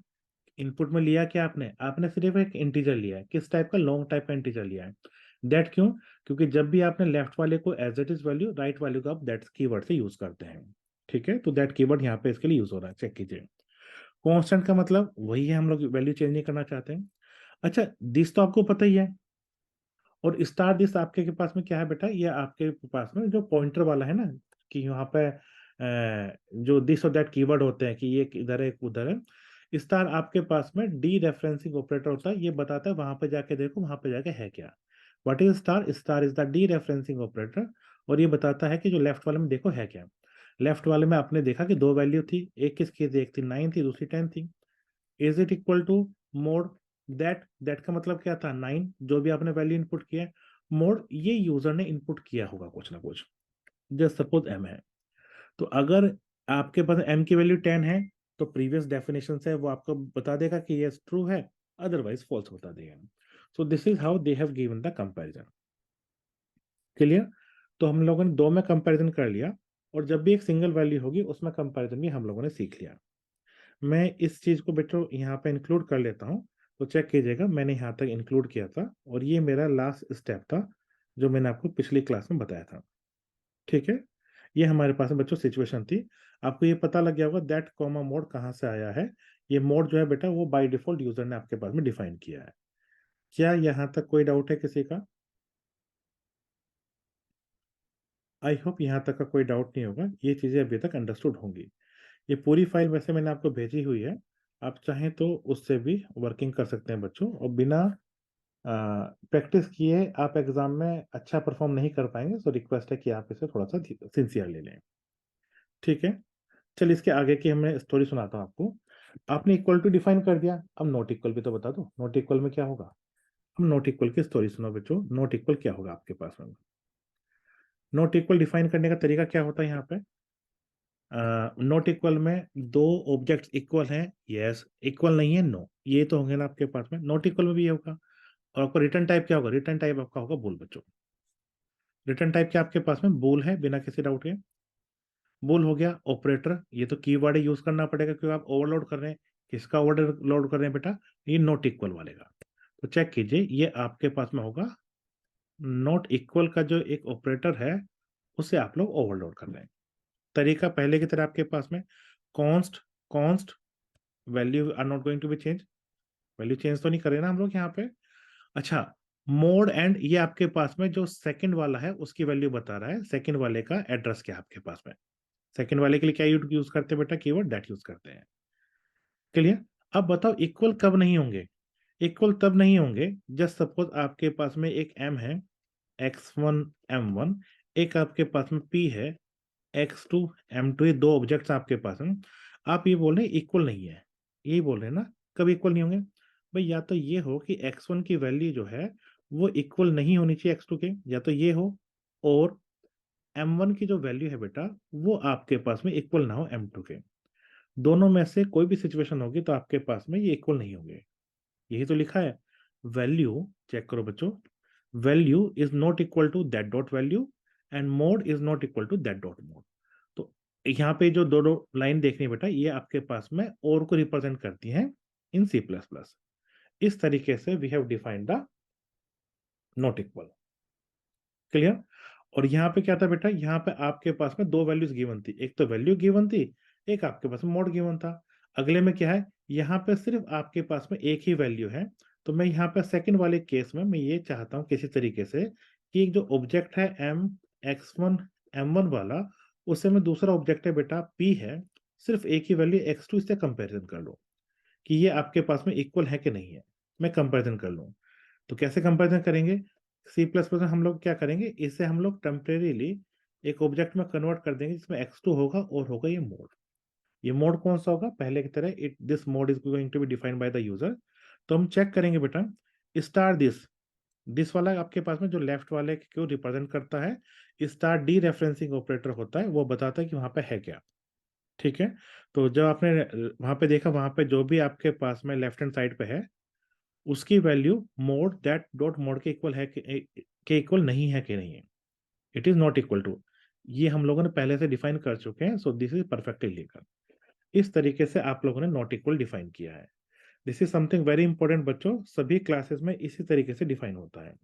इनपुट में लिया क्या आपने? आपने सिर्फ एक इंटीजर लिया है, किस टाइप का? लॉन्ग टाइप का इंटीजर लिया है। दैट क्यों? क्योंकि जब भी आपने लेफ्ट वाले को as it is value, right वाले को आप दैट्स कीवर्ड से यूज करते हैं। ठीक है, तो दैट कीवर्ड यहाँ पे इसके लिए यूज हो रहा है, चेक कीजिए। कांस्टेंट का मतलब वही है, हम लोग वैल्यू चेंज नहीं करना चाहते हैं। अच्छा, दिस तो आपको पता ही है, और स्टार दिस आपके के पास में क्या है बेटा? ये आपके पास में जो पॉइंटर वाला है ना, कि यहाँ पे जो दिस और दैट कीवर्ड होते हैं कि ये इधर है उधर है, स्टार आपके पास में डी रेफरेंसिंग ऑपरेटर होता है, ये बताता है वहां पे जाके देखो वहां पे जाके है क्या। What is star? Star is the D referencing operator, और ये बताता है कि जो लेफ्ट वाले में देखो है क्या। लेफ्ट वाले में आपने देखा कि दो वैल्यू थी, एक किसकी थी? एक थी 9 थी, दूसरी 10 थी। Is it equal to mod that का मतलब क्या था? 9, जो भी आपने वैल्यू इनपुट किया। मोड ये यूजर ने इनपुट किया होगा कुछ ना कुछ, जस्ट सपोज m है। तो अगर आपके पास m की वैल्यू 10 है, तो प्रीवियस डेफिनेशन से वो आपको बता देगा कि ये ट्रू है, अदरवाइज फॉल्स बता देगा। सो this is how they have given the comparison. Clear? तो हम लोगों ने दो में कंपैरिजन कर लिया, और जब भी एक सिंगल वैल्यू होगी उसमें कंपैरिजन भी हम लोगों ने सीख लिया। मैं इस चीज को बच्चों यहाँ पे इंक्लूड कर लेता हूँ, तो चेक कीजिएगा, मैंने यहाँ तक इंक्लूड किया था, और ये मेरा लास्ट स्टेप था जो मैंने आपको पिछली क्लास में बताया था। ठीक है, ये हमारे पास में बच्चों सिचुएशन थी। आपको ये पता लग गया होगा दैट कॉमा मोड कहाँ से आया है। ये मोड जो है बेटा वो बाय डिफॉल्ट यूजर ने आपके पास में डिफाइन किया है। क्या यहाँ तक कोई डाउट है किसी का? आई होप यहाँ तक का कोई डाउट नहीं होगा, ये चीजें अभी तक अंडरस्टूड होंगी। ये पूरी फाइल वैसे मैंने आपको भेजी हुई है, आप चाहें तो उससे भी वर्किंग कर सकते हैं बच्चों, और बिना प्रैक्टिस किए आप एग्जाम में अच्छा परफॉर्म नहीं कर पाएंगे। सो रिक्वेस्ट है कि आप इसे थोड़ा सा सिंसियर ले लें। ठीक है, चलिए इसके आगे की हमें स्टोरी सुनाता हूँ आपको। आपने इक्वल टू डिफाइन कर दिया, अब नॉट इक्वल भी तो बता दो, नॉट इक्वल में क्या होगा। हम नॉट इक्वल की स्टोरी सुनो बच्चों, नॉट इक्वल क्या होगा आपके पास में। नॉट इक्वल डिफाइन करने का तरीका क्या होता है यहाँ पे। नॉट इक्वल में दो ऑब्जेक्ट्स इक्वल हैं, यस, इक्वल नहीं है, नो, ये तो होंगे ना आपके पास में, नॉट इक्वल में भी ये होगा। और आपको रिटर्न टाइप क्या होगा, रिटर्न टाइप आपका होगा बूल बच्चों। रिटर्न टाइप क्या आपके पास में बूल है, बिना किसी डाउट के। बूल हो गया। ऑपरेटर, ये तो कीवर्ड यूज करना पड़ेगा क्योंकि आप ओवरलोड कर रहे हैं। किसका ओवरलोड कर रहे हैं बेटा, ये नॉट इक्वल वाले का। तो चेक कीजिए, ये आपके पास में होगा नॉट इक्वल का जो एक ऑपरेटर है, उसे आप लोग ओवरलोड कर रहे हैं। तरीका पहले की तरह आपके पास में, const const value are not going to be change, value change तो नहीं कर रहे ना हम लोग यहाँ पे। अच्छा, मोड एंड, ये आपके पास में जो सेकंड वाला है उसकी वैल्यू बता रहा है, सेकंड वाले का एड्रेस क्या है आपके पास में। सेकंड वाले के लिए क्या यूज करते हैं बेटा, कीवर्ड दैट यूज करते हैं। क्लियर? अब बताओ इक्वल कब नहीं होंगे। इक्वल तब नहीं होंगे जब सपोज आपके पास में एक m है, x1 m1, एक आपके पास में p है, x2 m2, ये दो ऑब्जेक्ट्स आपके पास हैं। आप ये बोल रहे हैं इक्वल नहीं है, यही बोल रहे हैं ना, कब इक्वल नहीं होंगे। भाई या तो ये हो कि x1 की वैल्यू जो है वो इक्वल नहीं होनी चाहिए x2 के, या तो ये हो, और m1 की जो वैल्यू है बेटा वो आपके पास में इक्वल ना हो m2 के। दोनों में से कोई भी सिचुएशन होगी तो आपके पास में ये इक्वल नहीं होंगे। यही तो लिखा है, वैल्यू चेक करो बच्चों, value is not equal to that dot value, and mod is not equal to that dot mod. तो यहाँ पे जो दो दो लाइन देखनी है बेटा, ये आपके पास में और को रिप्रेजेंट करती हैं इन सी प्लस प्लस। इस तरीके से we have defined the not equal. Clear? और यहाँ पे क्या था बेटा, यहाँ पे आपके पास में दो वैल्यूज गिवन थी, एक तो वैल्यू गिवन थी, एक आपके पास में मोड गिवन था। अगले में क्या है, यहाँ पे सिर्फ आपके पास में एक ही वैल्यू है। तो मैं यहाँ पे सेकंड वाले केस में मैं ये चाहता हूँ किसी तरीके से कि एक जो ऑब्जेक्ट है m x1 m1 वाला, उससे मैं दूसरा ऑब्जेक्ट है बेटा p है, सिर्फ एक ही वैल्यू x2, इससे कंपेरिजन कर लो कि ये आपके पास में इक्वल है कि नहीं है। मैं कंपेरिजन कर लूँ, तो कैसे कंपेरिजन करेंगे, सी प्लस प्लस में हम लोग क्या करेंगे, इसे हम लोग टेम्परेरीली एक ऑब्जेक्ट में कन्वर्ट कर देंगे जिसमें x2 होगा और होगा ये मोड। ये मोड कौन सा होगा, पहले की तरह it this mod is going to be defined by the user. तो हम चेक करेंगे बेटा, स्टार दिस वाला आपके पास में जो लेफ्ट वाले को रिप्रेजेंट करता है, स्टार डी रेफरेंसिंग ऑपरेटर होता है, वो बताता है कि वहां पे है क्या। ठीक है, तो जब आपने वहां पे देखा, वहां पे जो भी आपके पास में लेफ्ट हैंड साइड पे है, उसकी value mod that dot mode के इक्वल है के इक्वल नहीं है कि नहीं है, it is not equal to. ये हम लोगों ने पहले से डिफाइन कर चुके हैं, so this is perfectly legal. इस तरीके से आप लोगों ने नॉट इक्वल डिफाइन किया है। This is something very important बच्चों, सभी क्लासेस में इसी तरीके से डिफाइन होता है।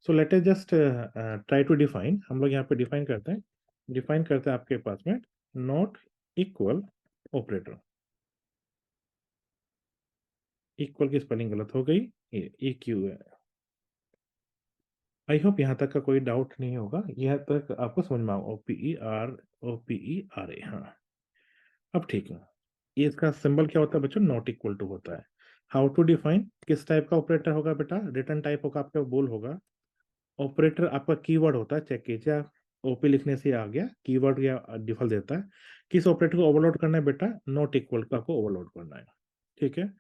So let us just try to define, हम लोग यहाँ पे डिफाइन करते हैं, डिफाइन करते हैं आपके पास में नॉट इक्वल ऑपरेटर। इक्वल की स्पेलिंग गलत हो गई, ये क्यू है। आई होप यहाँ तक का कोई डाउट नहीं होगा, यहाँ तक आपको समझ में आओ, OPER, हाँ, अब ठीक है। ये इसका सिंबल क्या होता है बच्चों, नॉट इक्वल टू होता है। हाउ टू डिफाइन, किस टाइप का ऑपरेटर होगा बेटा, रिटर्न टाइप होगा आपका, बोल होगा। ऑपरेटर आपका कीवर्ड होता है, चेक कीजिए आप, ओपी लिखने से आ गया कीवर्ड या डिफॉल्ट देता है। किस ऑपरेटर को ओवरलोड करना है बेटा, नॉट इक्वल का आपको ओवरलोड करना है। ठीक है,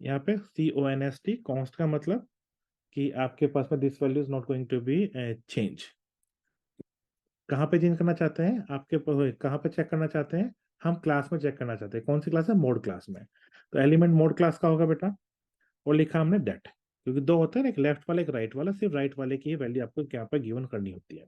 यहाँ पे CONST कॉन्स्ट का मतलब कि आपके पास में this value is not going to be change. कहाँ पे चेंज करना चाहते हैं, कहाँ पे चेक करना चाहते हैं, हम क्लास में चेक करना चाहते हैं, कौन सी क्लास है, मोड क्लास में। तो एलिमेंट मोड क्लास का होगा बेटा, और लिखा हमने दैट, क्योंकि दो होते हैं ना, एक लेफ्ट वाला एक राइट वाला, सिर्फ राइट वाले की वैल्यू आपको यहाँ पे गिवन करनी होती है।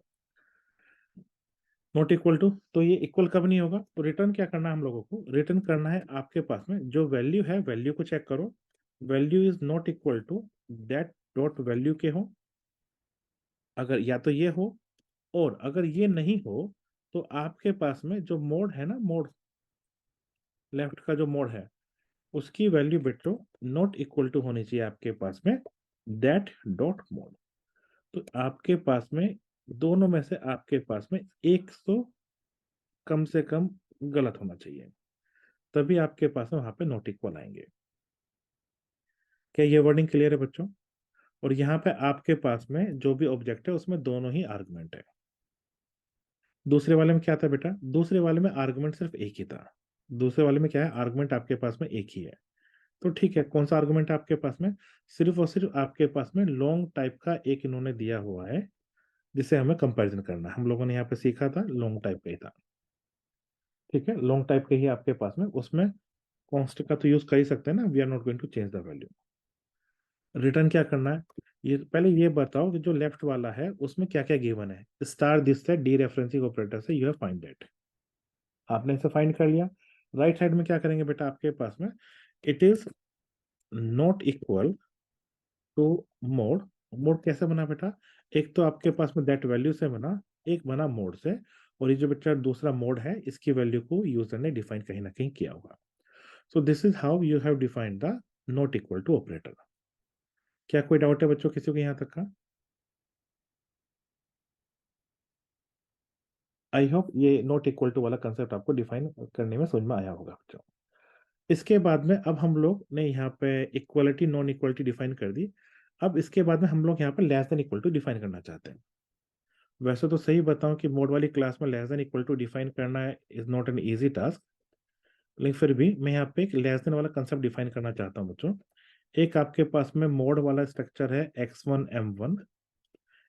नॉट इक्वल टू, तो ये इक्वल कब नहीं होगा, तो रिटर्न क्या करना है हम लोगों को, रिटर्न करना है आपके पास में जो वैल्यू है, वैल्यू को चेक करो, value is not equal to that dot value के हो, अगर या तो ये हो, और अगर ये नहीं हो तो आपके पास में जो मोड है ना, मोड लेफ्ट का जो मोड है, उसकी वैल्यू बेटो नॉट इक्वल टू होनी चाहिए आपके पास में दैट डॉट मोड। तो आपके पास में दोनों में से आपके पास में एक तो कम से कम गलत होना चाहिए, तभी आपके पास में वहां पे नॉट इक्वल आएंगे। क्या ये वर्डिंग क्लियर है बच्चों? और यहाँ पे आपके पास में जो भी ऑब्जेक्ट है उसमें दोनों ही आर्गुमेंट है। दूसरे वाले में क्या था बेटा, दूसरे वाले में आर्गुमेंट सिर्फ एक ही था, दूसरे वाले में क्या है, आर्गुमेंट आपके पास में एक ही है। तो ठीक है, कौन सा आर्गुमेंट है आपके पास में, सिर्फ और सिर्फ आपके पास में लॉन्ग टाइप का एक इन्होंने दिया हुआ है, जिसे हमें कंपैरिजन करना है। हम लोगों ने यहाँ पे सीखा था लॉन्ग टाइप का ही था, ठीक है, लॉन्ग टाइप का ही आपके पास में, उसमें कॉन्स्ट का तो यूज कर ही सकते हैं ना, we are not going to change the value. Return क्या करना है, ये पहले ये बताओ कि जो लेफ्ट वाला है उसमें क्या क्या गिवन है, स्टार दिस से डी रेफरेंसिंग ऑपरेटर से यू हैव फाइंड दैट, आपने इसे फाइंड कर लिया। राइट साइड में क्या करेंगे बेटा आपके पास में, it is not equal to mod. Mod कैसे बना बेटा, एक तो आपके पास में दैट वैल्यू से बना, एक बना मोड से, और ये जो बेटा दूसरा मोड है इसकी वैल्यू को यूजर ने डिफाइन कहीं ना कहीं किया होगा। So this is how you have defined the not equal to operator. क्या कोई डाउट है बच्चों किसी को यहाँ तक का? आई होप ये नॉट इक्वल टू वाला कंसेप्ट आपको डिफाइन करने में समझ में आया होगा बच्चों। इसके बाद में अब हम लोग ने यहाँ पे इक्वलिटी नॉन इक्वलिटी डिफाइन कर दी। अब इसके बाद में हम लोग यहाँ पे less than equal to define करना चाहते हैं। वैसे तो सही बताऊं कि मोड वाली क्लास में less than equal to define करना is not an easy task, लेकिन फिर भी मैं यहाँ पे एक लेस देन वाला कंसेप्ट डिफाइन करना चाहता हूँ बच्चों। एक आपके पास में मोड वाला स्ट्रक्चर है x1 m1,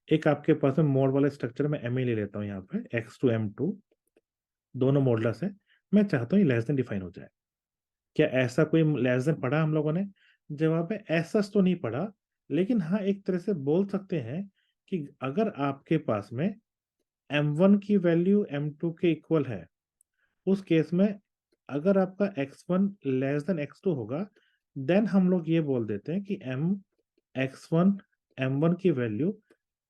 एक आपके पास में मोड वाला स्ट्रक्चर में m ही ले लेता हूँ यहाँ पे x2 m2, दोनों मॉडल्स है। मैं चाहता हूँ ये लेस देन डिफाइन हो जाए। क्या ऐसा कोई लेस देन पढ़ा हम लोगों ने? जवाब है ऐसा तो नहीं पढ़ा, लेकिन हाँ एक तरह से बोल सकते हैं कि अगर आपके पास में m1 की वैल्यू m2 के इक्वल है, उस केस में अगर आपका x1 लेस देन x2 होगा, देन हम लोग ये बोल देते हैं कि m x1 m1 की वैल्यू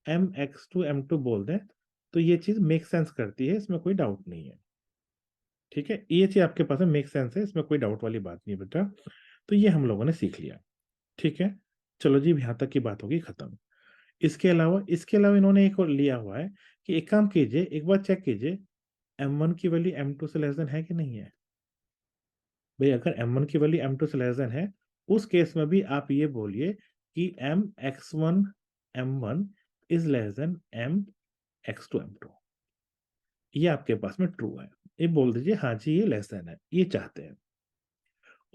m x2 m2 बोल दें, तो ये चीज मेक सेंस करती है, इसमें कोई डाउट नहीं है। ठीक है, ये चीज आपके पास में मेक सेंस है, इसमें कोई डाउट वाली बात नहीं है बेटा। तो ये हम लोगों ने सीख लिया। ठीक है, चलो जी यहाँ तक की बात होगी खत्म। इसके अलावा इन्होंने एक और लिया हुआ है कि एक काम कीजिए, एक बार चेक कीजिए m1 की वैल्यू m2 से लेस देन है कि नहीं है। भाई अगर m1 की वैल्यू m2 से लेस देन है, उस केस में भी आप ये बोलिए कि m x1 m1 is less than m x2 m2, ये आपके पास में ट्रू है, ये बोल दीजिए हाँ जी ये लेस देन है, ये चाहते हैं।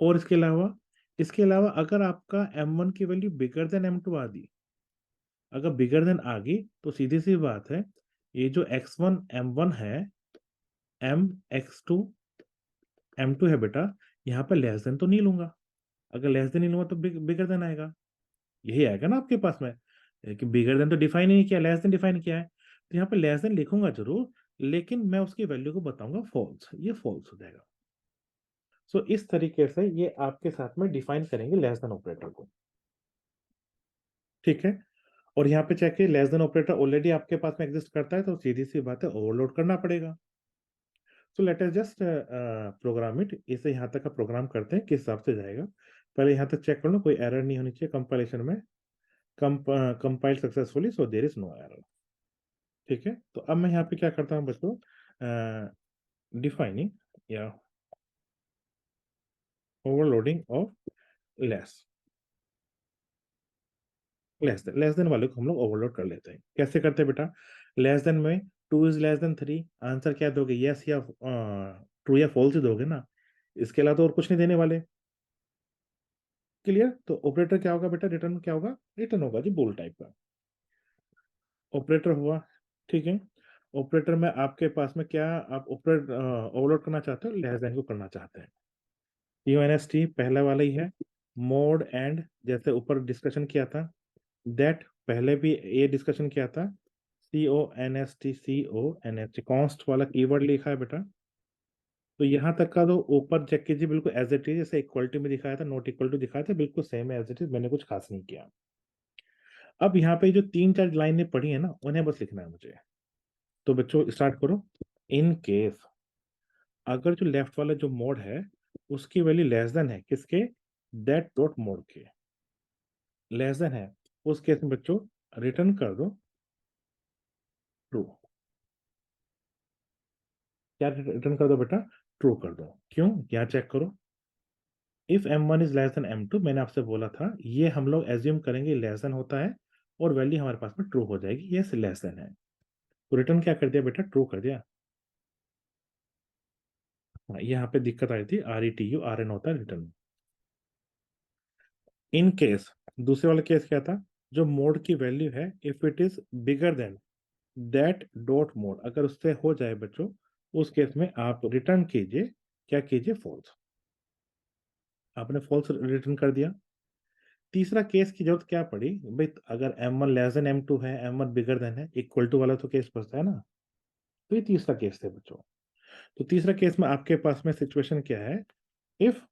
और इसके अलावा अगर आपका m1 की वैल्यू बिगर देन m2 आ दी, अगर बिगर देन आ गई तो सीधी सी बात है, ये जो x1 m1 है, m x2 m2 है बेटा, यहाँ पे लेस देन तो नहीं लूंगा। अगर लेस देन नहीं लूंगा तो बिगर देन आएगा, यही आएगा ना आपके पास में, कि बिगर देन तो डिफाइन ही नहीं किया, लेस देन डिफाइन किया है, तो यहाँ पे लेस देन लिखूंगा जरूर, लेकिन मैं उसकी वैल्यू को बताऊंगा फॉल्स, ये फॉल्स हो जाएगा। सो इस तरीके से ये आपके साथ में डिफाइन करेंगे लेस देन ऑपरेटर को। ठीक है, और यहाँ पे check less than operator already आपके पास में एग्जिस्ट करता है, तो सीधी सी बात है ओवरलोड करना पड़ेगा। So let us just program it, इसे यहाँ तक का प्रोग्राम करते हैं किस हिसाब से जाएगा। पहले यहाँ तक चेक कर लो कोई एरर नहीं होनी चाहिए कंपाइलेशन में, compile successfully, so there is no error. ठीक है, तो अब मैं यहाँ पे क्या करता हूँ बच्चों, डिफाइनिंग या overloading of less, less than वाले को हम लोग ओवरलोड कर लेते हैं। कैसे करते हैं बेटा, लेस देन में 2 is less than 3, आंसर क्या दोगे, यस या ट्रू या फॉल्स ही दोगे ना, इसके अलावा तो और कुछ नहीं देने वाले। क्लियर, तो ऑपरेटर क्या होगा बेटा, रिटर्न क्या होगा, रिटर्न होगा जी बोल टाइप का ऑपरेटर हुआ। ठीक है, ऑपरेटर में आपके पास में क्या आप ऑपरेट ओवरलोड करना चाहते हो, लेस देन को करना चाहते हैं। यूएनएसटी पहला वाला ही है। मोड एंड जैसे ऊपर डिस्कशन किया था, दैट पहले भी ये डिस्कशन किया था। CONST कॉन्स्ट वाला कीवर्ड लिखा है बेटा। तो यहाँ तक का तो ऊपर चेक कीजिए, बिल्कुल एज इट इज, जैसे इक्वलिटी में दिखाया था, नॉट इक्वल टू दिखाया था, बिल्कुल सेम एज इट इज, मैंने कुछ खास नहीं किया। अब यहाँ पे जो 3-4 लाइनें पढ़ी है ना, उन्हें बस लिखना है मुझे। तो बच्चों स्टार्ट करो। इन केस, अगर जो लेफ्ट वाला जो मोड है उसकी वैल्यू लेस देन है किसके, दैट डॉट मोड के, लेस देन है, उस केस में बच्चों रिटर्न कर दो ट्रू। क्या रिटर्न कर दो बेटा, ट्रू कर दो। क्यों, यहाँ चेक करो। If m1 is less than m2, मैंने आपसे बोला था ये हम लोग एज्यूम करेंगे लेस देन होता है और वैल्यू हमारे पास में ट्रू हो जाएगी, ये लेस देन है। तो रिटर्न क्या कर दिया बेटा, ट्रू कर दिया। हाँ, यहाँ पे दिक्कत आई थी, RETURN होता है रिटर्न। इन केस, दूसरे वाला केस क्या था, जो मोड की वैल्यू है if it is bigger than that dot mode, अगर उससे हो जाए बच्चों, उस केस में आप रिटर्न कीजिए, क्या कीजिए, फॉल्स। आपने फॉल्स रिटर्न कर दिया। तीसरा केस की जरूरत क्या पड़ी भाई, अगर m1 लेस देन m2 है, m1 बिगर देन है, इक्वल टू वाला तो केस बचता है ना। तो ये तीसरा केस थे बच्चों। तो तीसरा केस में आपके पास में सिचुएशन क्या है, इफ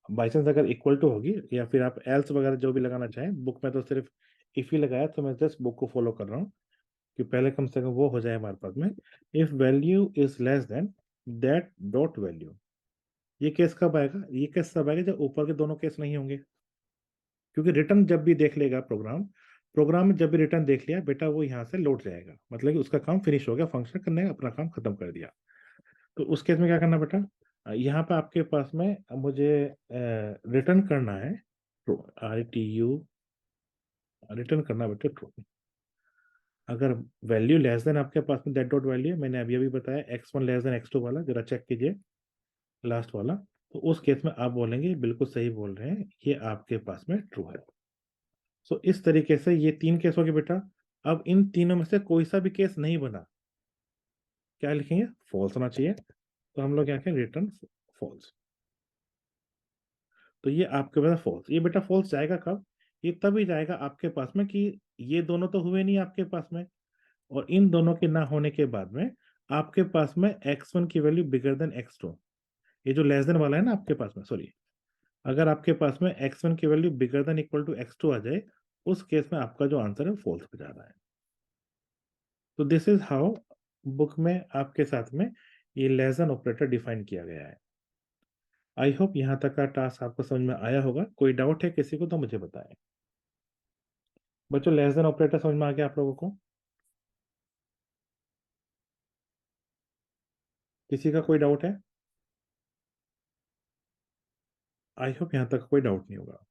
बाई चांस अगर इक्वल टू होगी, या फिर आप एल्स वगैरह जो भी लगाना चाहें, बुक में तो सिर्फ इफ ही लगाया, तो मैं जस्ट बुक को फॉलो कर रहा हूँ कि पहले कम से कम वो हो जाए हमारे पास में। If value is less than that dot value, ये केस कब आएगा, ये केस तब आएगा जब ऊपर के दोनों केस नहीं होंगे। क्योंकि रिटर्न जब भी देख लेगा प्रोग्राम, प्रोग्राम में जब भी रिटर्न देख लिया बेटा, वो यहाँ से लौट जाएगा, मतलब कि उसका काम फिनिश हो गया, फंक्शन करने का अपना काम खत्म कर दिया। तो उस केस में क्या करना बेटा, यहाँ पे आपके पास में मुझे रिटर्न करना है RTU, रिटर्न करना बेटा ट्रू। अगर वैल्यू लेस देन आपके पास में दैट डॉट वैल्यू, मैंने अभी अभी बताया x1 लेस देन x2 वाला, जरा चेक कीजिए लास्ट वाला। तो उस केस में आप बोलेंगे बिल्कुल सही बोल रहे हैं, ये आपके पास में ट्रू है। सो इस तरीके से ये 3 केस हो गए बेटा। अब इन तीनों में से कोई सा भी केस नहीं बना, क्या लिखेंगे, फॉल्स होना चाहिए। तो हम लोग क्या कहें, रिटर्न फॉल्स। तो ये आपके पास फॉल्स, ये बेटा फॉल्स जाएगा कब, ये तभी जाएगा आपके पास में कि ये दोनों तो हुए नहीं आपके पास में, और इन दोनों के ना होने के बाद में आपके पास में x1 की वैल्यू बिगर देन x2, ये जो लेस देन वाला है ना आपके पास में, सॉरी, अगर आपके पास में x1 की value bigger than equal to x2 आ जाए, उस केस में आपका जो आंसर है फॉल्स हो जा रहा है। तो दिस इज हाउ बुक में आपके साथ में ये लेस देन ऑपरेटर डिफाइन किया गया है। आई होप यहाँ तक का टास्क आपको समझ में आया होगा। कोई डाउट है किसी को तो मुझे बताएं। बच्चों लेस देन ऑपरेटर समझ में आ गया आप लोगों को, किसी का कोई डाउट है? आई होप यहाँ तक कोई डाउट नहीं होगा।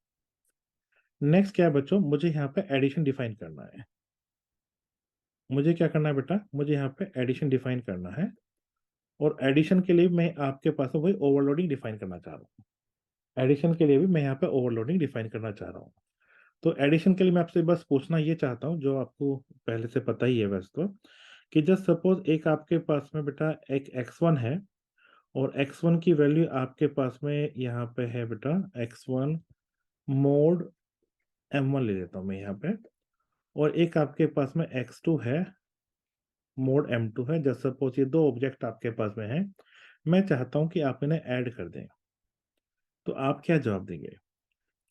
नेक्स्ट क्या है बच्चों, मुझे यहाँ पे एडिशन डिफाइन करना है। मुझे क्या करना है बेटा, मुझे यहाँ पे एडिशन डिफाइन करना है, और एडिशन के लिए मैं आपके पास में वही ओवरलोडिंग डिफाइन करना चाह रहा हूँ। एडिशन के लिए भी मैं यहाँ पे ओवरलोडिंग डिफाइन करना चाह रहा हूँ। तो एडिशन के लिए मैं आपसे बस पूछना ये चाहता हूँ, जो आपको पहले से पता ही है वैसे तो, कि जस्ट सपोज एक आपके पास में बेटा एक x1 है, और x1 की वैल्यू आपके पास में यहाँ पे है बेटा x1 मोड m1 ले लेता हूँ मैं यहाँ पे, और एक आपके पास में x2 है मोड m2 है। जस्ट सपोज ये दो ऑब्जेक्ट आपके पास में है, मैं चाहता हूँ कि आप इन्हें ऐड कर दें। तो आप क्या जवाब देंगे,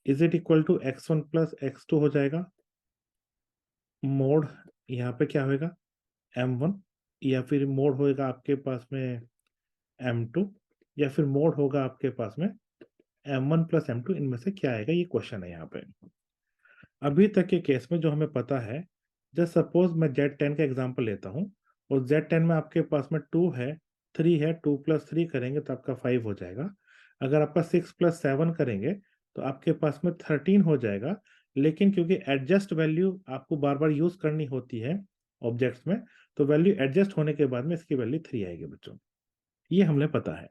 is it equal to x1 plus x2 हो जाएगा, मोड यहाँ पे क्या होगा m1, या फिर मोड होएगा आपके पास में m2, या फिर मोड होगा आपके पास में m1 प्लस m2, इनमें से क्या आएगा, ये क्वेश्चन है यहाँ पे। अभी तक के केस में जो हमें पता है, जस्ट सपोज मैं Z10 का एग्जांपल लेता हूँ, और Z10 में आपके पास में 2 है, 3 है, 2 प्लस 3 करेंगे तो आपका 5 हो जाएगा। अगर आपका 6 प्लस 7 करेंगे तो आपके पास में 13 हो जाएगा। लेकिन क्योंकि एडजस्ट वैल्यू आपको बार बार यूज करनी होती है ऑब्जेक्ट्स में, तो वैल्यू एडजस्ट होने के बाद में इसकी वैल्यू 3 आएगी बच्चों, ये हमें पता है।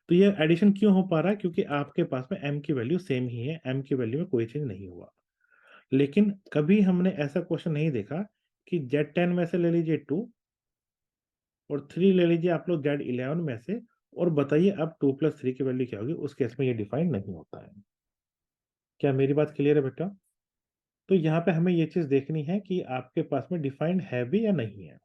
तो ये एडिशन क्यों हो पा रहा है, क्योंकि आपके पास में m की वैल्यू सेम ही है, m की वैल्यू में कोई चेंज नहीं हुआ। लेकिन कभी हमने ऐसा क्वेश्चन नहीं देखा कि Z10 में से ले लीजिए 2 और 3 ले लीजिए आप लोग Z11 में से, और बताइए अब 2 + 3 की वैल्यू क्या होगी? उस केस में ये डिफाइन नहीं होता है। क्या मेरी बात क्लियर है बेटा? तो यहाँ पे हमें ये चीज़ देखनी है कि आपके पास में डिफाइंड है भी या नहीं है।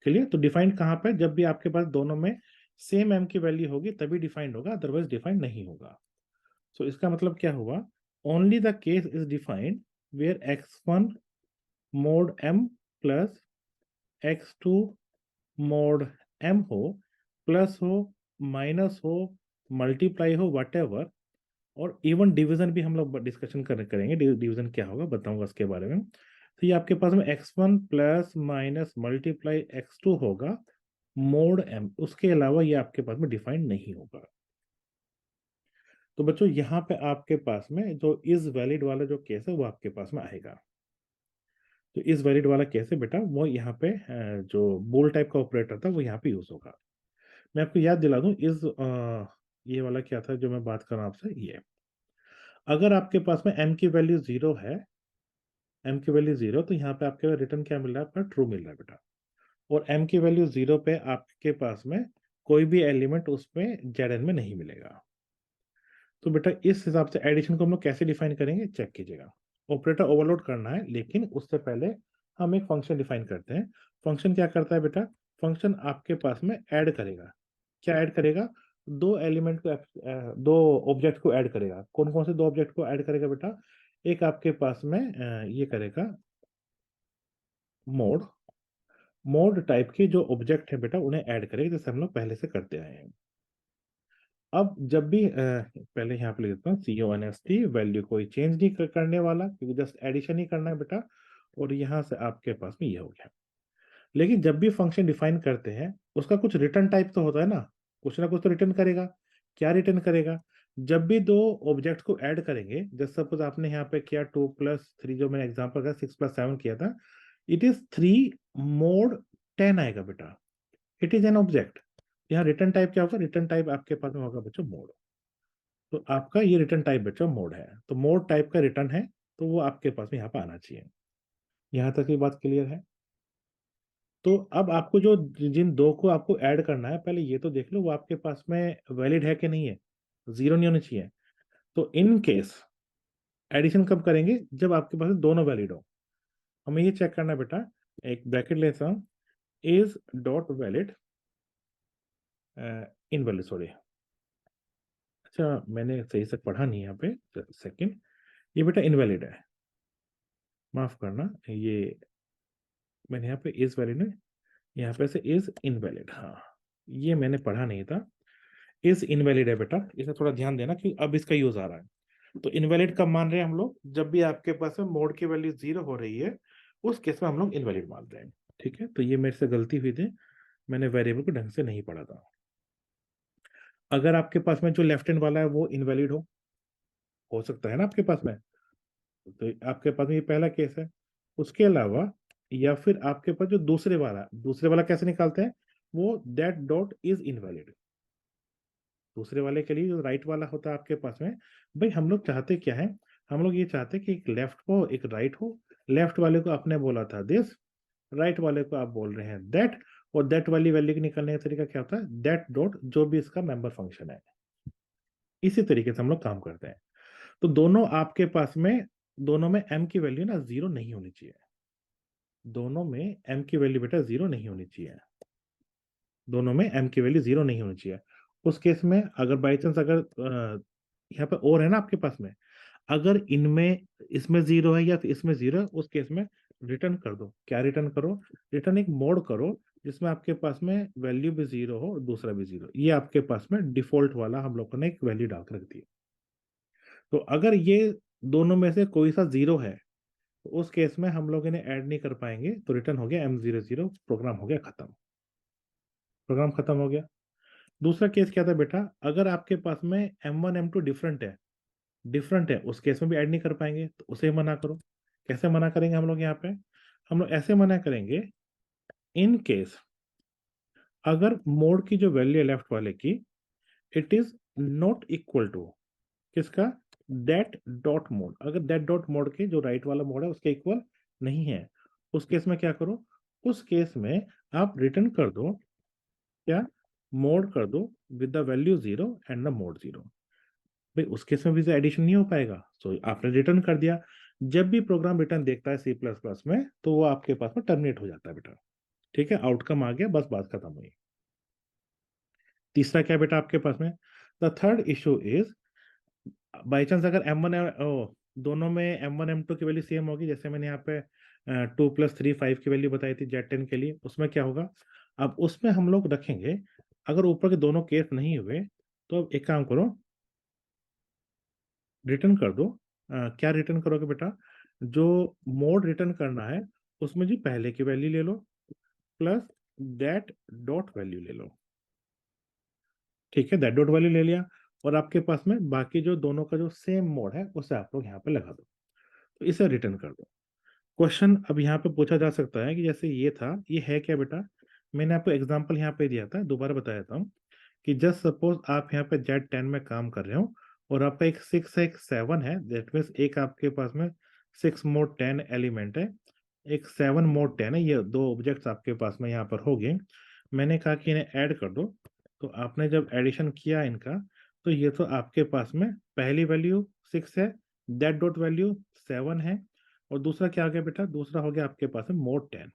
क्लियर? तो डिफाइंड कहाँ पे? जब भी आपके पास दोनों में सेम m की वैल्यू होगी तभी डिफाइंड होगा, अदरवाइज डिफाइंड नहीं होगा। सो इसका मतलब क्या हुआ? Only the case is defined where x1 mod m plus x2 mod m हो, प्लस हो, माइनस हो, मल्टीप्लाई हो, व्हाटएवर। और इवन डिवीजन भी हम लोग डिस्कशन करेंगे, डिवीजन क्या होगा बताऊंगा उसके बारे में। तो ये आपके पास में x1 plus minus multiply x2 होगा मोड m, उसके अलावा ये आपके पास में डिफाइंड नहीं होगा। तो बच्चों यहाँ पे आपके पास में जो इज वैलिड वाला जो केस है वो आपके पास में आएगा। तो इज वैलिड वाला केस है बेटा, वो यहाँ पे जो बोल टाइप का ऑपरेटर था वो यहाँ पे यूज होगा। मैं आपको याद दिला दूं, इज ये वाला क्या था जो मैं बात कर रहा हूं आपसे, ये अगर आपके पास में m की वैल्यू 0 है, m की वैल्यू 0, तो यहाँ पे आपके रिटर्न क्या मिल रहा है? आपका ट्रू मिल रहा है बेटा। और m की वैल्यू 0 पे आपके पास में कोई भी एलिमेंट उसमें Zn में नहीं मिलेगा। तो बेटा इस हिसाब से एडिशन को हम लोग कैसे डिफाइन करेंगे, चेक कीजिएगा। ऑपरेटर ओवरलोड करना है, लेकिन उससे पहले हम एक फंक्शन डिफाइन करते हैं। फंक्शन क्या करता है बेटा? फंक्शन आपके पास में ऐड करेगा। क्या ऐड करेगा? दो एलिमेंट को दो ऑब्जेक्ट को ऐड करेगा। कौन कौन से दो ऑब्जेक्ट को ऐड करेगा बेटा? एक आपके पास में ये करेगा मोड, मोड टाइप के जो ऑब्जेक्ट है बेटा उन्हें ऐड करेगा, जैसे हम लोग पहले से करते आए हैं। अब जब भी पहले यहाँ पे लिख देता हूँ CONST, वैल्यू कोई चेंज नहीं करने वाला, क्योंकि जस्ट एडिशन ही करना है बेटा। और यहाँ से आपके पास में ये हो गया। लेकिन जब भी फंक्शन डिफाइन करते हैं उसका कुछ रिटर्न टाइप तो होता है ना कुछ तो रिटर्न करेगा। क्या रिटर्न करेगा? जब भी दो ऑब्जेक्ट को ऐड करेंगे, जैसे सपोज आपने यहाँ पे किया 2 + 3, जो मैंने एग्जांपल का 6 + 7 किया था, इट इज 3 मोड 10 आएगा बेटा। It is an object. यहाँ रिटर्न टाइप क्या होगा? रिटर्न टाइप आपके पास में होगा बच्चों मोड। तो आपका ये रिटर्न टाइप बच्चों मोड है, तो मोड टाइप का रिटर्न है, तो वो आपके पास में यहाँ पे आना चाहिए। यहाँ तक की बात क्लियर है? तो अब आपको जो जिन दो को आपको ऐड करना है, पहले ये तो देख लो वो आपके पास में वैलिड है कि नहीं है। 0 नहीं होना चाहिए। तो इन केस एडिशन कब करेंगे? जब आपके पास दोनों वैलिड हो। हमें ये चेक करना है बेटा, एक ब्रैकेट लेता हूँ, is dot valid in valid, sorry, अच्छा मैंने सही से पढ़ा नहीं यहाँ पे, सेकंड, ये बेटा इनवैलिड है, माफ करना, ये मैंने यहाँ पे इज वैलिड है, यहाँ पे से इज इनवैलिड, हाँ ये मैंने पढ़ा नहीं था। इज इनवैलिड है बेटा, इसे थोड़ा ध्यान देना कि अब इसका यूज आ रहा है। तो इनवैलिड कब मान रहे हैं हम लोग? जब भी आपके पास में मोड की वैल्यू 0 हो रही है, उस केस में हम लोग इनवैलिड मान रहे हैं। ठीक है, तो ये मेरे से गलती हुई थी, मैंने वेरिएबल को ढंग से नहीं पढ़ा था। अगर आपके पास में जो लेफ्ट हैंड वाला है वो इनवैलिड हो सकता है ना आपके पास में, तो आपके पास में ये पहला केस है। उसके अलावा या फिर आपके पास जो दूसरे वाला कैसे निकालते हैं? वो दैट डॉट इज इनवैलिड। दूसरे वाले के लिए जो राइट वाला होता है आपके पास में, भाई हम लोग चाहते क्या है? हम लोग ये चाहते हैं कि एक लेफ्ट हो एक राइट हो। लेफ्ट वाले को आपने बोला था दिस, राइट वाले को आप बोल रहे हैं दैट, और दैट वाली वैल्यू के निकलने का तरीका क्या होता है? दैट डॉट जो भी इसका मेंबर फंक्शन है। इसी तरीके से हम लोग काम करते हैं। तो दोनों में m की वैल्यू ना 0 नहीं होनी चाहिए। दोनों में m की वैल्यू बेटा 0 नहीं होनी चाहिए। दोनों में m की वैल्यू 0 नहीं होनी चाहिए। उस केस में अगर बाई चांस अगर यहाँ पे और है ना आपके पास में, अगर इनमें इसमें 0 है या फिर इसमें 0 है, उस केस में रिटर्न कर दो। क्या रिटर्न करो? रिटर्न एक मोड करो जिसमें आपके पास में वैल्यू भी 0 हो और दूसरा भी 0। ये आपके पास में डिफॉल्ट वाला हम लोगों ने एक वैल्यू डाल कर रख दी। तो अगर ये दोनों में से कोई सा 0 है, तो उस केस में हम लोग इन्हें ऐड नहीं कर पाएंगे, तो रिटर्न हो गया m00, प्रोग्राम हो गया खत्म। प्रोग्राम खत्म हो गया। दूसरा केस क्या था बेटा? अगर आपके पास में m1 m2 डिफरेंट है, उस केस में भी ऐड नहीं कर पाएंगे, तो उसे मना करो। कैसे मना करेंगे हम लोग यहाँ पे? हम लोग ऐसे मना करेंगे, इन केस अगर मोड की जो वैल्यू है लेफ्ट वाले की, it is not equal to किसका? That dot mode. अगर दैट डॉट मोड के जो राइट वाला मोड है उसके इक्वल नहीं है, उस केस में क्या करो, उस केस में आप रिटर्न कर दो, क्या, मोड कर दो with the value 0 and the mode 0। भाई उस केस में भी एडिशन नहीं हो पाएगा, सो आपने रिटर्न कर दिया। जब भी प्रोग्राम रिटर्न देखता है सी प्लस प्लस में, तो वो आपके पास में टर्मिनेट हो जाता है बेटा। ठीक है, आउटकम आ गया, बस बात खत्म हुई। तीसरा क्या बेटा आपके पास में, the third issue is, by chance अगर एम वन दोनों में M1 M2 की वैल्यू सेम होगी, जैसे मैंने यहाँ पे 2+3 5 की वैल्यू बताई थी Z10 के लिए, उसमें क्या होगा, अब उसमें हम लोग रखेंगे, अगर ऊपर के दोनों केस नहीं हुए, तो अब एक काम करो, रिटर्न कर दो। क्या रिटर्न करोगे बेटा, जो मोड रिटर्न करना है उसमें जी पहले की वैल्यू ले लो, प्लस दैट डॉट वैल्यू ले लो। ठीक है, दैट डॉट वैल्यू ले लिया, और आपके पास में बाकी जो दोनों का जो सेम मोड है उसे आप लोग यहाँ पे लगा दो, तो इसे रिटर्न कर दो। क्वेश्चन अब यहाँ पे पूछा जा सकता है कि जैसे ये था, ये है क्या बेटा, मैंने आपको एग्जांपल यहाँ पे दिया था, दोबारा बता देता हूँ, कि जस्ट सपोज आप यहाँ पे Z10 में काम कर रहे हो, और आपका एक 6 है एक 7 है, दैट मीन्स एक आपके पास में 6 मोड 10 एलिमेंट है, एक 7 मोड 10 है, ये दो ऑब्जेक्ट्स आपके पास में यहाँ पर हो गए। मैंने कहा कि इन्हें ऐड कर दो, तो आपने जब एडिशन किया इनका, तो ये तो आपके पास में पहली वैल्यू 6 है, दैट डॉट वैल्यू 7 है, और दूसरा क्या आ गया बेटा, दूसरा हो गया आपके पास में मोड 10।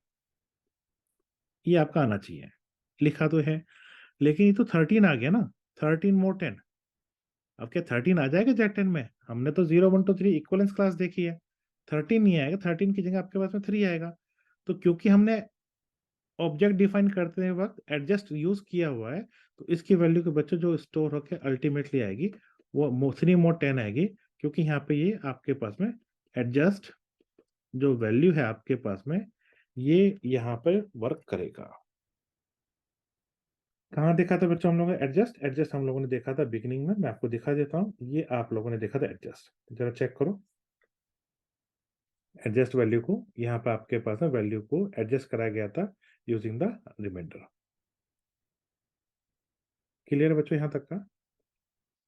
ये आपका आना चाहिए, लिखा तो है, लेकिन ये तो 13 आ गया ना, 13 मोड 10। अब क्या 13 आ जाएगा Z10 में, हमने तो 0 1 2 3 इक्वलेंस क्लास देखी है, 13 नहीं आएगा, 13 की जगह आपके पास में 3 आएगा। तो क्योंकि हमने ऑब्जेक्ट डिफाइन करते वक्त एडजस्ट यूज किया हुआ है, तो इसकी वैल्यू के बच्चे जो स्टोर होकर अल्टीमेटली आएगी, वो 3 मोड 10 आएगी, क्योंकि यहाँ पे ये आपके पास में एडजस्ट जो वैल्यू है आपके पास में, ये यहाँ पर वर्क करेगा। कहाँ देखा था बच्चों हम लोगों ने एडजस्ट, एडजस्ट हम लोगों ने देखा था बिगिनिंग में, मैं आपको दिखा देता हूँ, ये आप लोगों ने देखा था एडजस्ट, जरा चेक करो। एडजस्ट वैल्यू को यहाँ पे आपके पास में वैल्यू को एडजस्ट कराया गया था यूजिंग द रिमाइंडर। क्लियर है बच्चों यहाँ तक का,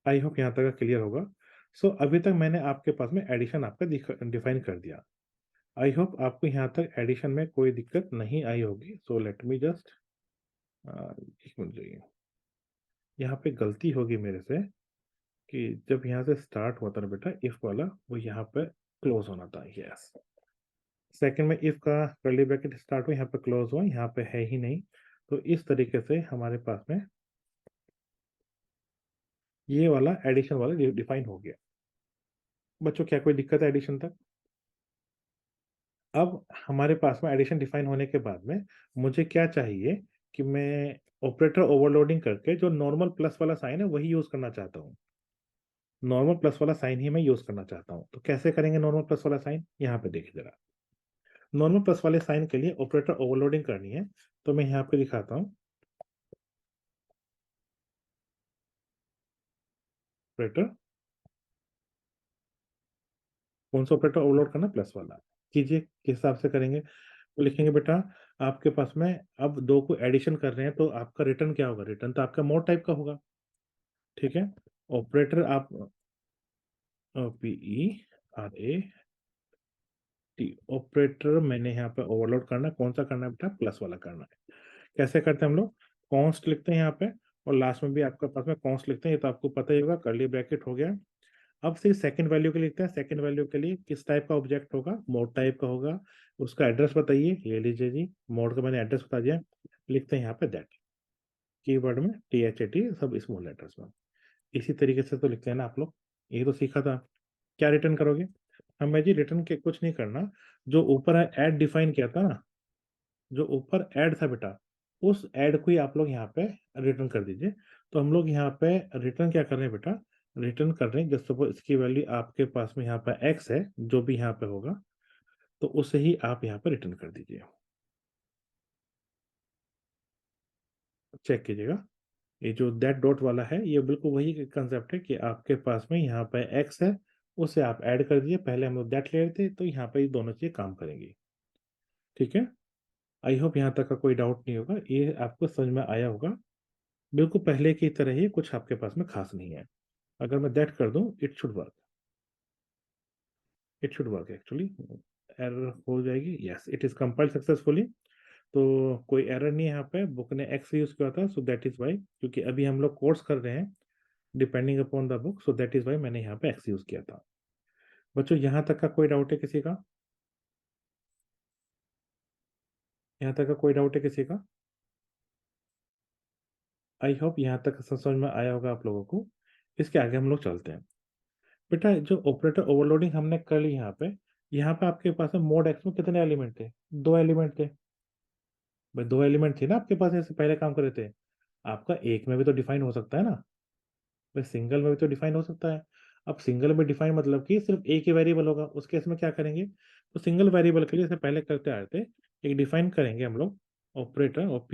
आई होप यहाँ तक का क्लियर होगा। सो अभी तक मैंने आपके पास में एडिशन आपका डिफाइन कर दिया, आई होप आपको यहाँ तक एडिशन में कोई दिक्कत नहीं आई होगी। सो लेट मी जस्ट, एक मिनट जाइए, यहाँ पे गलती होगी मेरे से, कि जब यहाँ से स्टार्ट हुआ था ना बेटा इफ वाला, वो यहाँ पे क्लोज होना था, यस। सेकंड में इफ का कर्ली ब्रैकेट स्टार्ट हुआ, यहाँ पे क्लोज हुआ, यहाँ पे है ही नहीं, तो इस तरीके से हमारे पास में ये वाला एडिशन वाला डिफाइन हो गया। बच्चों क्या कोई दिक्कत है एडिशन तक? अब हमारे पास में एडिशन डिफाइन होने के बाद में मुझे क्या चाहिए, कि मैं ऑपरेटर ओवरलोडिंग करके जो नॉर्मल प्लस वाला साइन है वही यूज करना चाहता हूँ, नॉर्मल प्लस वाला साइन ही मैं यूज करना चाहता हूँ। तो कैसे करेंगे नॉर्मल प्लस वाला साइन, यहाँ पे देखिए जरा, नॉर्मल प्लस वाले साइन के लिए ऑपरेटर ओवरलोडिंग करनी है, तो मैं यहाँ पे दिखाता हूँ, ऑपरेटर, कौन सा ऑपरेटर ओवरलोड करना, प्लस वाला, कीजिए किस हिसाब से करेंगे। तो लिखेंगे बेटा, आपके पास में अब दो को एडिशन कर रहे हैं, तो आपका रिटर्न क्या होगा, रिटर्न तो आपका मोड टाइप का होगा। ठीक है, ऑपरेटर आप PERAT, ऑपरेटर मैंने यहाँ पे ओवरलोड करना है, कौन सा करना है बेटा, प्लस वाला करना है। कैसे करते हैं हम लोग, कॉन्स्ट लिखते हैं यहाँ पे, और लास्ट में भी आपके पास में कॉन्स्ट लिखते हैं, ये तो आपको पता ही होगा, कर्ली ब्रैकेट हो गया। अब सिर्फ सेकंड वैल्यू के लिए लिखते हैं, सेकंड वैल्यू के लिए किस टाइप का ऑब्जेक्ट होगा, मोड टाइप का होगा, उसका एड्रेस बताइए, ये लीजिए जी, मोड का मैंने एड्रेस बता दिया, लिखते हैं यहाँ पे दैट, कीवर्ड में THAT सब स्मॉल लेटर्स में। इसी तरीके से तो लिखते हैं ना आप लोग, ये तो सीखा था। क्या रिटर्न करोगे, हमें जी रिटर्न के कुछ नहीं करना, जो ऊपर ऐड डिफाइन किया था ना, जो ऊपर ऐड था बेटा, उस ऐड को ही आप लोग यहाँ पे रिटर्न कर दीजिए। तो हम लोग यहाँ पे रिटर्न क्या कर रहे हैं बेटा, रिटर्न कर रहे हैं जस्ट सपोज इसकी वैल्यू आपके पास में यहाँ पे x है, जो भी यहाँ पे होगा, तो उसे ही आप यहाँ पे रिटर्न कर दीजिए। चेक कीजिएगा, ये जो दैट डॉट वाला है, ये बिल्कुल वही कंसेप्ट है, कि आपके पास में यहाँ पे x है, उसे आप ऐड कर दीजिए, पहले हम लोग दैट ले रहे थे, तो यहाँ पे ये दोनों चीजें काम करेंगी। ठीक है, आई होप यहाँ तक का कोई डाउट नहीं होगा, ये आपको समझ में आया होगा। बिल्कुल पहले की तरह ही, कुछ आपके पास में खास नहीं है। अगर मैं दैट कर दूं, it should work, it should work actually. Error हो जाएगी, yes it is compiled successfully. तो कोई एरर नहीं है यहाँ पे, बुक ने एक्स यूज किया था, सो दैट इज वाई, क्योंकि अभी हम लोग कोर्स कर रहे हैं depending upon the book, so that is why मैंने यहाँ पे एक्स यूज किया था। बच्चों यहाँ तक का कोई डाउट है किसी का? यहाँ तक का कोई डाउट है किसी का? आई होप यहाँ तक समझ में आया होगा आप लोगों को। इसके आगे हम लोग चलते हैं। बेटा जो ऑपरेटर ओवरलोडिंग हमने कर ली यहाँ पे आपके पास में मोड एक्स में कितने एलिमेंट थे? दो एलिमेंट थे भाई, दो एलिमेंट थे ना आपके पास, ऐसे पहले काम कर रहे थे। आपका एक में भी तो डिफाइन हो सकता है ना भाई, सिंगल में भी तो डिफाइन हो सकता है। अब सिंगल में डिफाइन मतलब कि सिर्फ एक ही वेरिएबल होगा, उस केस में क्या करेंगे? तो सिंगल वेरिएबल के लिए जैसे पहले करते आए थे, एक डिफाइन करेंगे हम लोग ऑपरेटर, और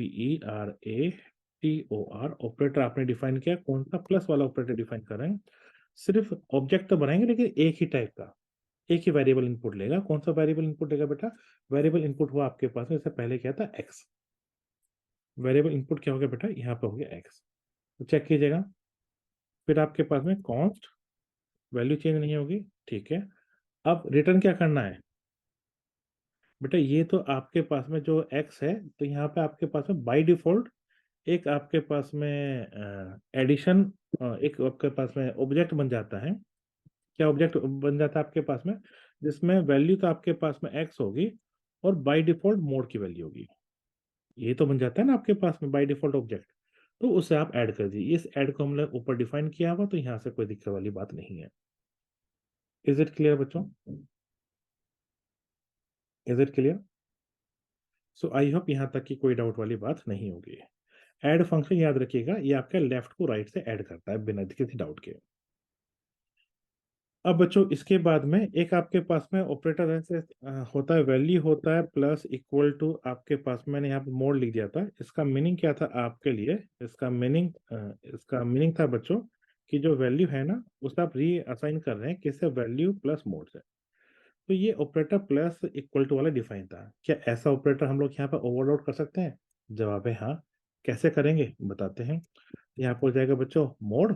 PERATOR ऑपरेटर आपने डिफाइन किया, कौन सा? प्लस वाला ऑपरेटर डिफाइन कर रहे हैं। सिर्फ ऑब्जेक्ट तो बनाएंगे लेकिन एक ही टाइप का, एक ही वेरिएबल इनपुट लेगा। कौन सा वेरिएबल इनपुट लेगा बेटा? वेरिएबल इनपुट हुआ आपके पास में, जैसे पहले क्या था, एक्स। वेरिएबल इनपुट क्या हो गया बेटा? यहाँ पे हो गया एक्स। तो चेक कीजिएगा, फिर आपके पास में कॉन्स्ट, वैल्यू चेंज नहीं होगी, ठीक है। अब रिटर्न क्या करना है बेटा? ये तो आपके पास में जो एक्स है, तो यहाँ पे आपके पास में बाय डिफॉल्ट एक आपके पास में एडिशन, एक आपके पास में ऑब्जेक्ट बन जाता है। क्या ऑब्जेक्ट बन जाता है आपके पास में? जिसमें वैल्यू तो आपके पास में एक्स होगी, और बाय डिफॉल्ट मोड की वैल्यू होगी। ये तो बन जाता है ना आपके पास में बाय डिफॉल्ट ऑब्जेक्ट। तो उसे आप ऐड कर दीजिए, इस ऐड को हमने ऊपर डिफाइन किया हुआ, तो यहाँ से कोई दिक्कत वाली बात नहीं है। इज इट क्लियर बच्चों? Is it clear? So I hope यहाँ तक की कोई डाउट वाली बात नहीं होगी। ऐड फंक्शन याद रखिएगा, ये आपका लेफ्ट को राइट से ऐड करता है बिना किसी डाउट के। अब बच्चों इसके बाद में एक आपके पास में ऑपरेटर ऐसे होता है, वैल्यू होता है प्लस इक्वल टू, आपके पास मैंने यहाँ पे मोड लिख दिया था। इसका मीनिंग क्या था आपके लिए? इसका मीनिंग था बच्चों कि जो वैल्यू है ना, उसे आप री असाइन कर रहे हैं किससे? वैल्यू प्लस मोड से। तो ये ऑपरेटर प्लस इक्वल टू वाला डिफाइन था। क्या ऐसा ऑपरेटर हम लोग यहाँ पर ओवरलोड कर सकते हैं? जवाब है हाँ। कैसे करेंगे बताते हैं। यहाँ पर हो जाएगा बच्चों मोड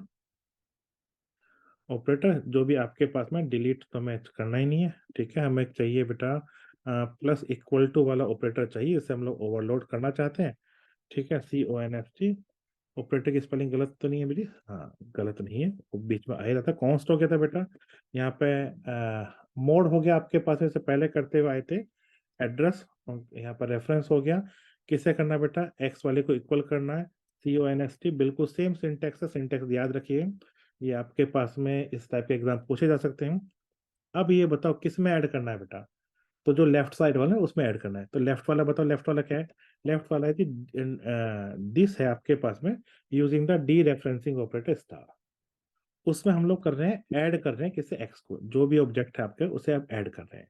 ऑपरेटर, जो भी आपके पास में, डिलीट तो हमें करना ही नहीं है, ठीक है। हमें चाहिए बेटा प्लस इक्वल टू वाला ऑपरेटर चाहिए, इसे हम लोग ओवरलोड करना चाहते हैं, ठीक है। CONST ऑपरेटर की स्पेलिंग गलत तो नहीं है मेरी? हाँ गलत नहीं है, वो बीच में आ ही रहा था। कॉन्स्ट हो गया था बेटा यहाँ पे। मोड हो गया आपके पास, इससे पहले करते हुए आए थे एड्रेस, यहाँ पर रेफरेंस हो गया। किसे करना बेटा? एक्स वाले को इक्वल करना है। CONST बिल्कुल सेम सिंटेक्स है, सिंटेक्स याद रखिए। ये आपके पास में इस टाइप के एग्जाम पूछे जा सकते हैं। अब ये बताओ किस में ऐड करना है बेटा? तो जो लेफ्ट साइड वाला है उसमें ऐड करना है। तो लेफ्ट वाला बताओ, लेफ्ट वाला क्या है? लेफ्ट वाला है कि दिस है आपके पास में, using the D referencing operator star. उसमें हम लोग कर रहे हैं, ऐड कर रहे हैं किससे? एक्स को, जो भी ऑब्जेक्ट है आपके उसे आप ऐड कर रहे हैं।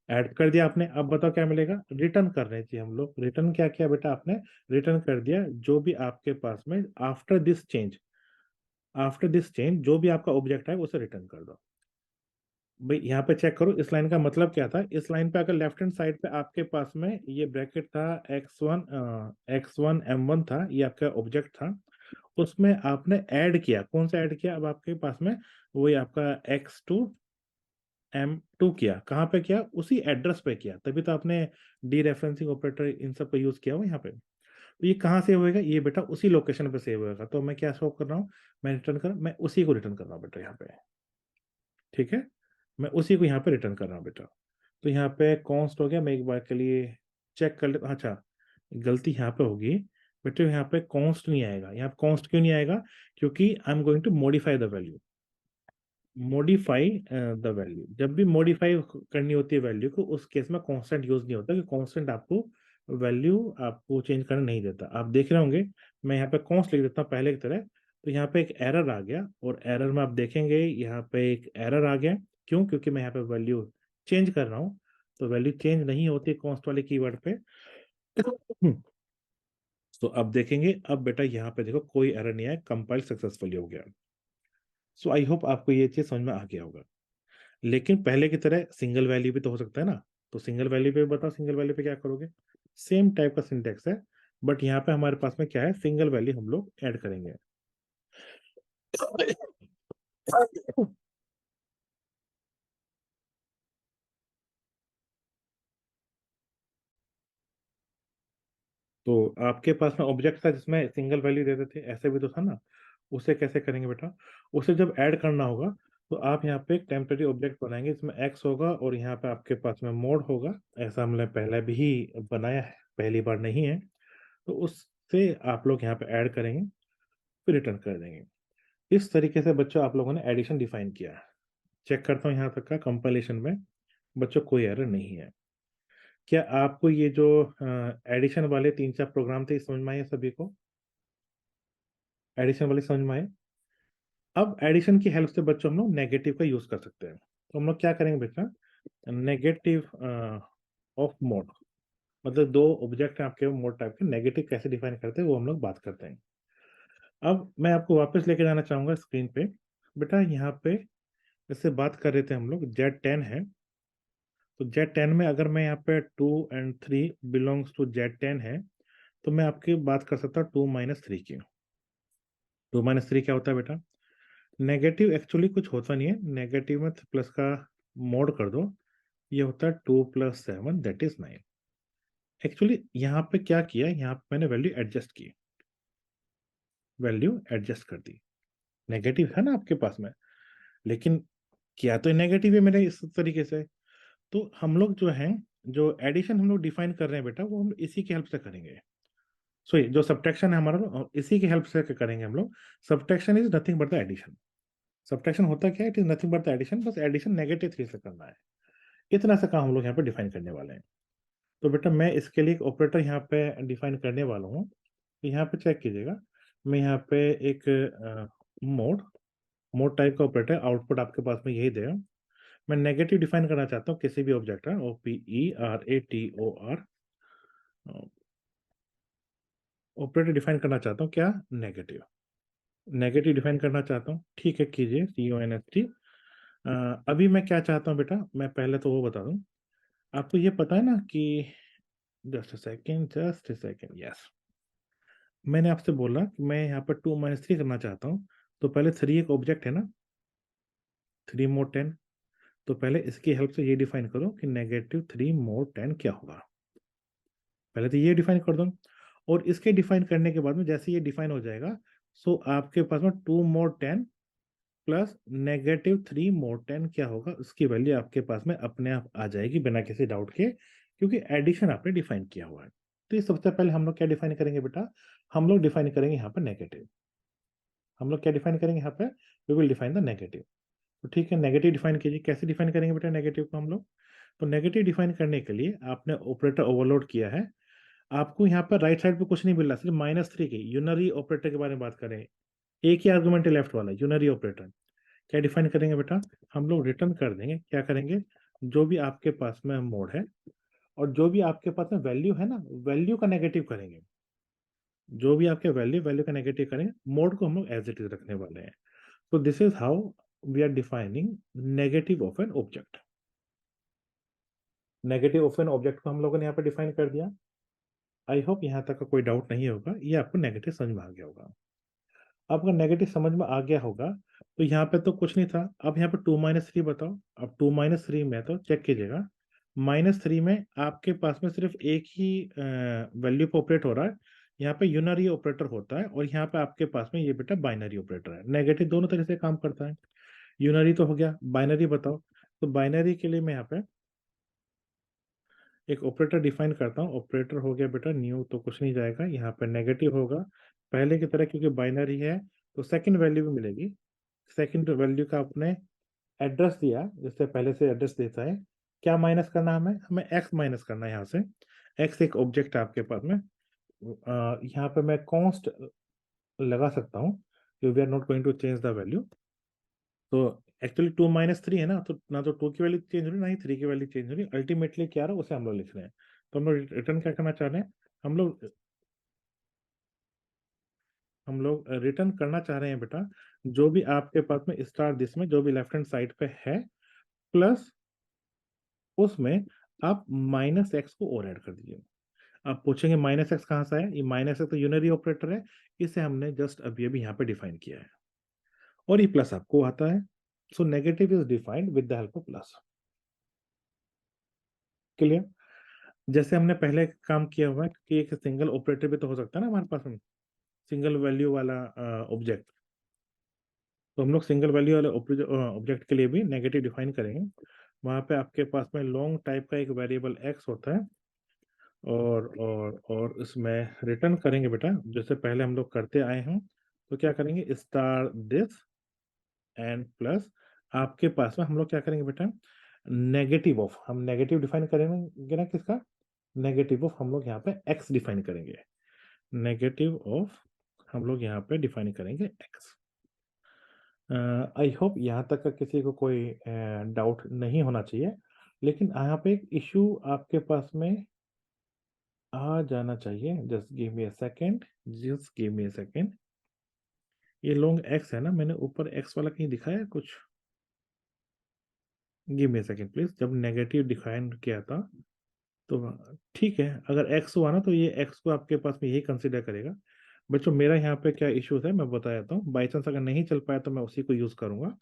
ऐड कर दिया आपने, अब बताओ क्या मिलेगा? रिटर्न कर रहे हैं जी हम लोग। रिटर्न क्या किया बेटा आपने? रिटर्न कर दिया जो भी आपके पास में आफ्टर दिस चेंज जो भी आपका ऑब्जेक्ट है उसे रिटर्न कर दो। भाई यहाँ पे चेक करो, इस लाइन का मतलब क्या था? इस लाइन पे अगर लेफ्ट हैंड साइड पे आपके पास में ये ब्रैकेट था, x1 m1 था, ये आपका ऑब्जेक्ट था। उसमें आपने ऐड किया, कौन सा ऐड किया? अब आपके पास में वही आपका x2 m2 किया। कहाँ पे किया? उसी एड्रेस पे किया, तभी तो आपने डी रेफरेंसिंग ऑपरेटर इन सब पे यूज किया हुआ यहाँ पे। तो ये कहाँ सेव होएगा? ये बेटा उसी लोकेशन पे सेव होएगा। तो मैं क्या शो कर रहा हूँ? मैं उसी को रिटर्न कर रहा हूँ बेटा यहाँ पे, ठीक है। मैं उसी को यहाँ पे रिटर्न कर रहा हूँ बेटा। तो यहाँ पे कॉन्स्ट हो गया। मैं एक बार के लिए चेक कर लेता, अच्छा गलती यहाँ पे होगी बेटे, यहाँ पे कॉन्स्ट नहीं आएगा। यहाँ पे कॉन्स्ट क्यों नहीं आएगा? क्योंकि I am going to modify the value. Modify the value, जब भी मॉडिफाई करनी होती है वैल्यू को, उस केस में कांस्टेंट यूज नहीं होता, कि कांस्टेंट आपको वैल्यू आपको चेंज करना नहीं देता। आप देख रहे होंगे, मैं यहाँ पे कॉन्स्ट लिख देता हूँ पहले की तरह। तो यहाँ पे एक एरर आ गया, और एरर में आप देखेंगे यहाँ पे एक एरर आ गया। क्यों? क्योंकि मैं यहाँ पे वैल्यू चेंज कर रहा हूँ। तो वैल्यू चेंज नहीं होती कॉन्स्ट वाले कीवर्ड पे। तो अब देखेंगे, अब बेटा यहाँ पे देखो कोई एरर नहीं आया, कंपाइल सक्सेसफुली हो गया। सो आई होप आपको ये चीज समझ में आ गया होगा। लेकिन पहले की तरह सिंगल वैल्यू भी तो हो सकता है ना। तो सिंगल वैल्यू पे बताओ, सिंगल वैल्यू पे क्या करोगे? सेम टाइप का सिंटेक्स है, बट यहाँ पे हमारे पास में क्या है? सिंगल वैल्यू हम लोग ऐड करेंगे। तो आपके पास में ऑब्जेक्ट था जिसमें सिंगल वैल्यू देते थे, ऐसे भी तो था ना। उसे कैसे करेंगे बेटा? उसे जब ऐड करना होगा तो आप यहाँ पे एक टेम्परेरी ऑब्जेक्ट बनाएंगे, इसमें एक्स होगा और यहाँ पे आपके पास में मोड होगा। ऐसा हमने पहले भी बनाया है, पहली बार नहीं है। तो उससे आप लोग यहाँ पे ऐड करेंगे, फिर रिटर्न कर देंगे। इस तरीके से बच्चों आप लोगों ने एडिशन डिफाइन किया है। चेक करता हूँ यहाँ तक का कंपाइलेशन में बच्चों कोई एरर नहीं है। क्या आपको ये जो एडिशन वाले 3-4 प्रोग्राम थे समझ में आए सभी को? एडिशन वाले समझ में आए? अब एडिशन की हेल्प से बच्चों हम लोग नेगेटिव का यूज कर सकते हैं। तो हम लोग क्या करेंगे बेटा? नेगेटिव ऑफ मोड, मतलब दो ऑब्जेक्ट हैं आपके मोड टाइप के, नेगेटिव कैसे डिफाइन करते हैं वो हम लोग बात करते हैं। अब मैं आपको वापस लेके जाना चाहूंगा स्क्रीन पे। बेटा यहाँ पे जैसे बात कर रहे थे हम लोग, Z10 है। तो Z10 में अगर मैं यहाँ पे 2 and 3 बिलोंग्स टू Z10 है, तो मैं आपकी बात कर सकता हूँ 2-3 की। 2-3 क्या होता है बेटा? नेगेटिव एक्चुअली कुछ होता नहीं है, नेगेटिव में प्लस का मोड कर दो, ये होता है 2+7 दैट इज 9। एक्चुअली यहाँ पे क्या किया, यहाँ पे मैंने वैल्यू एडजस्ट की, वैल्यू एडजस्ट कर दी। नेगेटिव है ना आपके पास में, लेकिन किया तो नेगेटिव है मैंने इस तरीके से। तो हम लोग जो हैं, जो एडिशन हम लोग डिफाइन कर रहे हैं बेटा, वो हम इसी की हेल्प से करेंगे। सो जो सब्ट्रैक्शन है हमारा, इसी की हेल्प से करेंगे हम लोग। Subtraction is nothing but the addition. Subtraction होता क्या है? It is nothing but the addition, बस एडिशन -3 से करना है। इतना सा काम हम लोग यहाँ पे डिफाइन करने वाले हैं। तो बेटा मैं इसके लिए एक ऑपरेटर यहाँ पे डिफाइन करने वाला हूँ। तो यहाँ पे चेक कीजिएगा, मैं यहाँ पे एक मोड मोड टाइप का ऑपरेटर, आउटपुट आपके पास में यही देगा। मैं नेगेटिव डिफाइन करना चाहता हूँ किसी भी ऑब्जेक्ट का, OPERATOR ऑपरेटर डिफाइन करना चाहता हूँ, क्या? नेगेटिव। नेगेटिव डिफाइन करना चाहता हूँ, ठीक है कीजिए, CONST। अभी मैं क्या चाहता हूँ बेटा, मैं पहले तो वो बता दूं। आपको ये पता है ना कि, जस्ट अ सेकेंड, यस, मैंने आपसे बोला कि मैं यहाँ पर 2-3 करना चाहता हूँ। तो पहले 3 एक ऑब्जेक्ट है ना, 3 मोड 10। तो पहले इसकी हेल्प से ये डिफाइन करो कि -3 मोड 10 क्या होगा। पहले तो ये डिफाइन कर दो, और इसके डिफाइन करने के बाद में जैसे ये डिफाइन हो जाएगा, सो आपके पास में 2 मोड 10 प्लस -3 मोड 10 क्या होगा, उसकी वैल्यू आपके पास में अपने आप आ जाएगी बिना किसी डाउट के, क्योंकि एडिशन आपने डिफाइन किया हुआ है। तो ये सबसे पहले हम लोग क्या डिफाइन करेंगे बेटा? हम लोग डिफाइन करेंगे यहाँ पर नेगेटिव। हम लोग क्या डिफाइन करेंगे यहाँ पे? We will define the negative. तो ठीक है, नेगेटिव डिफाइन कीजिए। कैसे डिफाइन करेंगे बेटा नेगेटिव को हम लोग? तो नेगेटिव डिफाइन करने के लिए आपने ऑपरेटर ओवरलोड किया है। आपको यहाँ पर राइट साइड पे कुछ नहीं मिल रहा, सिर्फ -3 की यूनरी ऑपरेटर के बारे में बात करें। एक ही आर्गुमेंट है लेफ्ट वाला, यूनरी ऑपरेटर। क्या डिफाइन करेंगे बेटा? हम लोग रिटर्न कर देंगे, क्या करेंगे? जो भी आपके पास में मोड है और जो भी आपके पास में वैल्यू है ना, वैल्यू का नेगेटिव करेंगे। जो भी आपके वैल्यू वैल्यू का नेगेटिव करेंगे, मोड को हम लोग एज इट इज रखने वाले हैं। तो this is how we are defining negative of an object. Negative of an object को हम लोगों ने यहाँ पे डिफाइन कर दिया। आई होप यहाँ तक का कोई डाउट नहीं होगा, ये आपको नेगेटिव समझ में आ गया होगा। आपका नेगेटिव समझ में आ गया होगा, तो यहाँ पे तो कुछ नहीं था। अब यहाँ पे 2-3 बताओ। अब 2-3 में तो चेक कीजिएगा, -3 में आपके पास में सिर्फ एक ही वैल्यू पे ऑपरेट हो रहा है। यहाँ पे यूनरी ऑपरेटर होता है, और यहाँ पे आपके पास में ये बेटा बाइनरी ऑपरेटर है। नेगेटिव दोनों तरह से काम करता है। यूनरी तो हो गया, बाइनरी बताओ। तो बाइनरी के लिए मैं यहाँ पे एक ऑपरेटर डिफाइन करता हूँ। ऑपरेटर हो गया बेटा न्यू, तो कुछ नहीं जाएगा, यहाँ पे नेगेटिव होगा पहले की तरह, क्योंकि बाइनरी है तो सेकंड वैल्यू भी मिलेगी। सेकंड वैल्यू का आपने एड्रेस दिया, जिससे पहले से एड्रेस देता है। क्या माइनस करना है हमें? हमें एक्स माइनस करना है यहाँ से। एक्स एक ऑब्जेक्ट है आपके पास में। यहाँ पे मैं कॉन्स्ट लगा सकता हूँ कि we are not going to change the value. तो एक्चुअली 2-3 है ना, तो ना तो 2 की वैल्यू चेंज हो रही, ना ही 3 की वैल्यू चेंज हो रही। अल्टीमेटली क्या रहा उसे हम लोग लिख रहे हैं। तो हम लोग रिटर्न क्या करना चाह रहे हैं? हम लोग रिटर्न करना चाह रहे हैं बेटा, जो भी आपके पास में स्टार दिस में जो भी लेफ्ट हैंड साइड पे है, प्लस उसमें आप -x को और ऐड कर दीजिए। आप पूछेंगे -x कहाँ से आया? ये -x तो यूनरी ऑपरेटर है, इसे हमने जस्ट अभी अभी यहाँ पे डिफाइन किया है, और ये प्लस आपको आता है। So negative is defined with the help of plus. Clear? जैसे हमने पहले काम किया हुआ है कि एक सिंगल ऑपरेटर भी तो हो सकता है ना हमारे पास में, सिंगल वैल्यू वाला ऑब्जेक्ट। तो हम लोग सिंगल वैल्यू वाले ऑब्जेक्ट के लिए भी नेगेटिव डिफाइन करेंगे। वहाँ पे आपके पास में लॉन्ग टाइप का एक वेरिएबल एक्स होता है, और इसमें रिटर्न करेंगे बेटा, जैसे पहले हम लोग करते आए हैं। तो क्या करेंगे, स्टार दिस एंड प्लस, आपके पास में हम लोग क्या करेंगे बेटा, नेगेटिव ऑफ, हम नेगेटिव डिफाइन करेंगे ना किसका, नेगेटिव ऑफ हम लोग यहाँ पे एक्स डिफाइन करेंगे। नेगेटिव ऑफ हम लोग यहाँ पे डिफाइन करेंगे एक्स। आई होप यहाँ तक का किसी को कोई डाउट नहीं होना चाहिए, लेकिन यहाँ पे एक इश्यू आपके पास में आ जाना चाहिए। Just give me a second, just give me a second. ये लॉन्ग एक्स है ना, मैंने ऊपर एक्स वाला कहीं दिखाया है कुछ? Give me a second please. जब नेगेटिव डिफाइन किया था तो ठीक है, अगर एक्स हुआ ना तो ये एक्स को आपके पास में यही कंसिडर करेगा। बच्चों मेरा यहाँ पे क्या इश्यूज है मैं बता देता हूँ, बाई चांस अगर नहीं चल पाया तो मैं उसी को यूज करूंगा।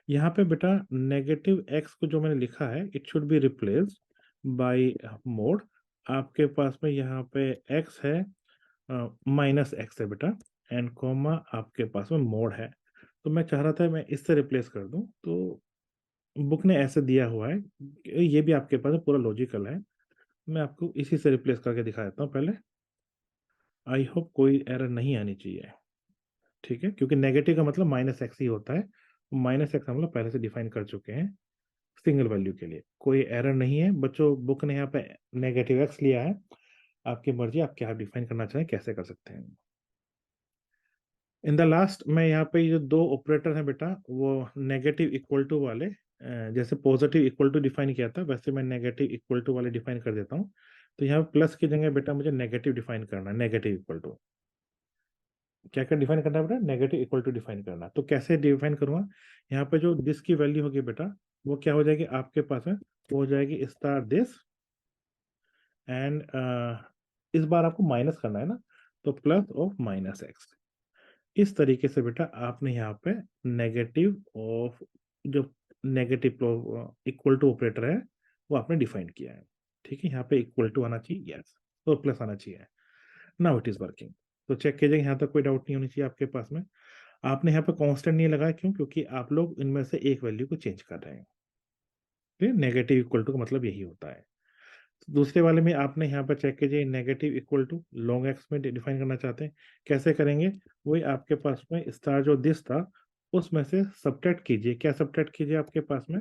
यहाँ पे बेटा नेगेटिव एक्स को जो मैंने लिखा है, it should be replaced by mode. आपके पास में यहाँ पे एक्स है, माइनस एक्स है बेटा, एंड कॉमा आपके पास में मोड है। तो मैं चाह रहा था मैं इससे रिप्लेस कर दूं, तो बुक ने ऐसे दिया हुआ है, ये भी आपके पास पूरा लॉजिकल है। मैं आपको इसी से रिप्लेस करके दिखा देता हूँ पहले। आई होप कोई एरर नहीं आनी चाहिए, ठीक है, क्योंकि नेगेटिव का मतलब माइनस एक्स ही होता है। माइनस एक्स हम लोग पहले से डिफाइन कर चुके हैं सिंगल वैल्यू के लिए, कोई एरर नहीं है बच्चों। बुक ने यहाँ पे नेगेटिव एक्स लिया है, आपकी मर्जी, आप क्या डिफाइन करना चाहें कैसे कर सकते हैं। इन द लास्ट मैं यहाँ पे ये दो ऑपरेटर हैं बेटा, वो नेगेटिव इक्वल टू वाले, जैसे पॉजिटिव इक्वल टू डिफाइन किया था वैसे मैं नेगेटिव इक्वल टू वाले डिफाइन कर देता हूँ। तो यहाँ प्लस की जगह बेटा मुझे नेगेटिव डिफाइन करना है, नेगेटिव इक्वल टू। क्या क्या डिफाइन करना है बेटा, नेगेटिव इक्वल टू डिफाइन करना है। तो कैसे डिफाइन करूंगा, यहाँ पे जो दिस की वैल्यू होगी बेटा, वो क्या हो जाएगी आपके पास है, वो हो जाएगी स्टार दिस, एंड इस बार आपको माइनस करना है ना, तो प्लस ऑफ माइनस एक्स। इस तरीके से बेटा आपने यहाँ पे नेगेटिव ऑफ, जो नेगेटिव इक्वल टू ऑपरेटर है वो आपने डिफाइन किया है। ठीक है, यहाँ पे इक्वल टू आना चाहिए, यस, तो प्लस आना चाहिए। Now it is working. तो चेक कीजिए, यहाँ तक कोई डाउट नहीं होनी चाहिए आपके पास में। आपने यहाँ पे कांस्टेंट नहीं लगाया, क्यों? क्योंकि आप लोग इनमें से एक वैल्यू को चेंज कर रहे हैं। फिर नेगेटिव इक्वल टू का मतलब यही होता है। दूसरे वाले में आपने यहाँ पर चेक कीजिए, negative equal to long x में डिफाइन करना चाहते हैं, कैसे करेंगे? वही आपके पास में स्टार जो दिस था उसमें से सब्ट्रैक्ट कीजिए। क्या सब्ट्रैक्ट कीजिए आपके पास में?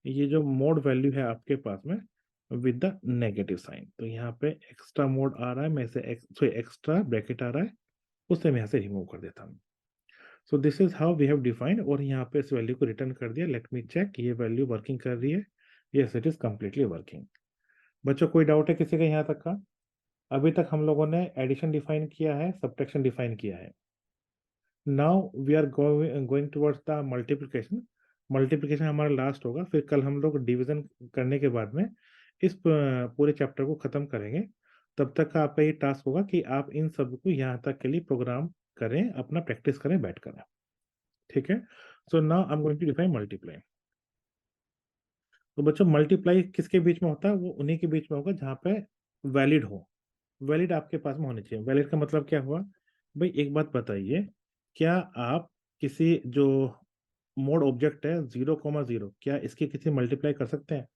ये जो मोड वैल्यू है आपके पास में विद द नेगेटिव साइन, तो यहाँ पे एक्स्ट्रा मोड आ रहा है, मैं इसे एक्स्ट्रा ब्रैकेट आ रहा है, उसे मैं यहाँ से रिमूव कर देता हूँ। So this is how we have defined, और यहाँ पे इस वैल्यू को रिटर्न कर दिया। लेट मी चेक, ये वैल्यू वर्किंग कर रही है, yes it is completely working. बच्चों कोई डाउट है किसी का यहाँ तक का? अभी तक हम लोगों ने एडिशन डिफाइन किया है, सब्ट्रैक्शन डिफाइन किया है। Now we are going towards the multiplication. Multiplication हमारा लास्ट होगा, फिर कल हम लोग डिवीजन करने के बाद में इस पूरे चैप्टर को खत्म करेंगे। तब तक का आपका ये टास्क होगा कि आप इन सब को यहाँ तक के लिए प्रोग्राम करें, अपना प्रैक्टिस करें बैठ कर। ठीक है, so now I am going to define multiply. तो बच्चों मल्टीप्लाई किसके बीच में होता है? वो उन्हीं के बीच में होगा जहाँ पे वैलिड हो। वैलिड आपके पास में होनी चाहिए। वैलिड का मतलब क्या हुआ भाई, एक बात बताइए, क्या आप किसी जो मोड ऑब्जेक्ट है 0,0, क्या इसकी किसी मल्टीप्लाई कर सकते हैं?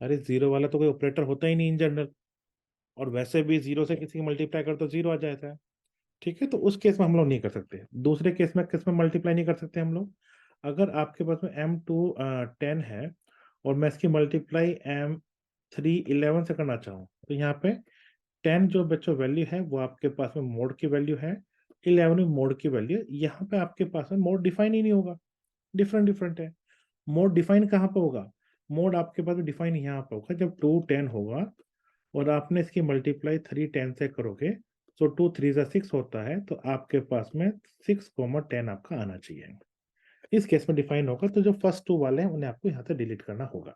अरे जीरो वाला तो कोई ऑपरेटर होता ही नहीं इन जनरल, और वैसे भी जीरो से किसी की मल्टीप्लाई कर तो जीरो आ जाता है। ठीक है, तो उस केस में हम लोग नहीं कर सकते। दूसरे केस में किस में मल्टीप्लाई नहीं कर सकते हम लोग? अगर आपके पास में M2 10 है और मैं इसकी मल्टीप्लाई M3 11 से करना चाहूँ, तो यहाँ पे 10 जो बच्चों वैल्यू है वो आपके पास में मोड की वैल्यू है, 11 में मोड की वैल्यू है। यहाँ पे आपके पास में मोड डिफाइन ही नहीं होगा, डिफरेंट डिफरेंट है। मोड डिफाइन कहाँ पे होगा? मोड आपके पास में डिफाइन यहाँ पे होगा जब 2 10 होगा, और आपने इसकी मल्टीप्लाई 3 10 से करोगे, तो 2 3 6 होता है, तो आपके पास में 6,10 आपका आना चाहिए। इस केस में डिफाइन होगा, तो जो फर्स्ट टू वाले हैं उन्हें आपको यहाँ से डिलीट करना होगा।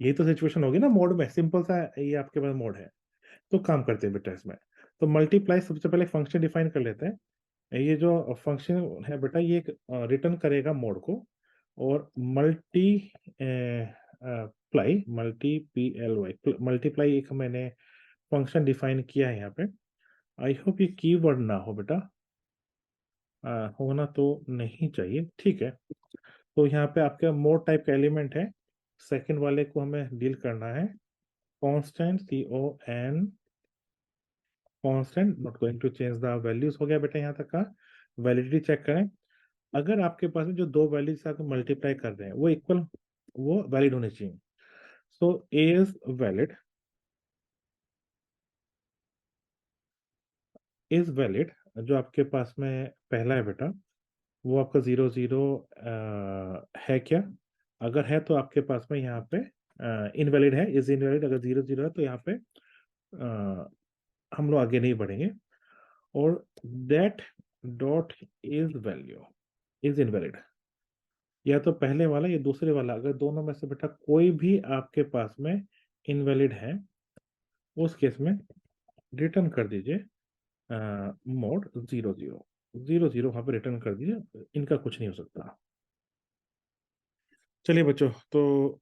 यही तो सिचुएशन होगी ना मोड में, सिंपल सा ये आपके पास मोड है। तो काम करते हैं बेटा इसमें। तो मल्टीप्लाई सबसे पहले फंक्शन डिफाइन कर लेते हैं। ये जो फंक्शन है बेटा, ये रिटर्न करेगा मोड को, और मल्टीप्लाई एक मैंने फंक्शन डिफाइन किया है यहाँ पे। आई होप ये कीवर्ड ना हो बेटा, होना तो नहीं चाहिए, ठीक है। तो यहाँ पे आपका मोड टाइप का एलिमेंट है, सेकंड वाले को हमें डील करना है। Constant CON constant, not going to change the values, हो गया बेटा यहाँ तक का। वैलिडिटी चेक करें, अगर आपके पास में जो दो वैल्यूज साथ में मल्टीप्लाई कर रहे हैं वो इक्वल, वो वैलिड होनी चाहिए। सो ए इज वैलिड, इज वैलिड, जो आपके पास में पहला है बेटा वो आपका 0 0 है क्या? अगर है तो आपके पास में यहाँ पे इनवैलिड है, इज इनवैलिड। अगर 0 0 है तो यहाँ पे अ, हम लोग आगे नहीं बढ़ेंगे। और that dot is value is invalid, या तो पहले वाला या दूसरे वाला, अगर दोनों में से बेटा कोई भी आपके पास में इनवैलिड है, उस केस में रिटर्न कर दीजिए मोड 0 0 वहां पे रिटर्न कर दीजिए, इनका कुछ नहीं हो सकता। चलिए बच्चों, तो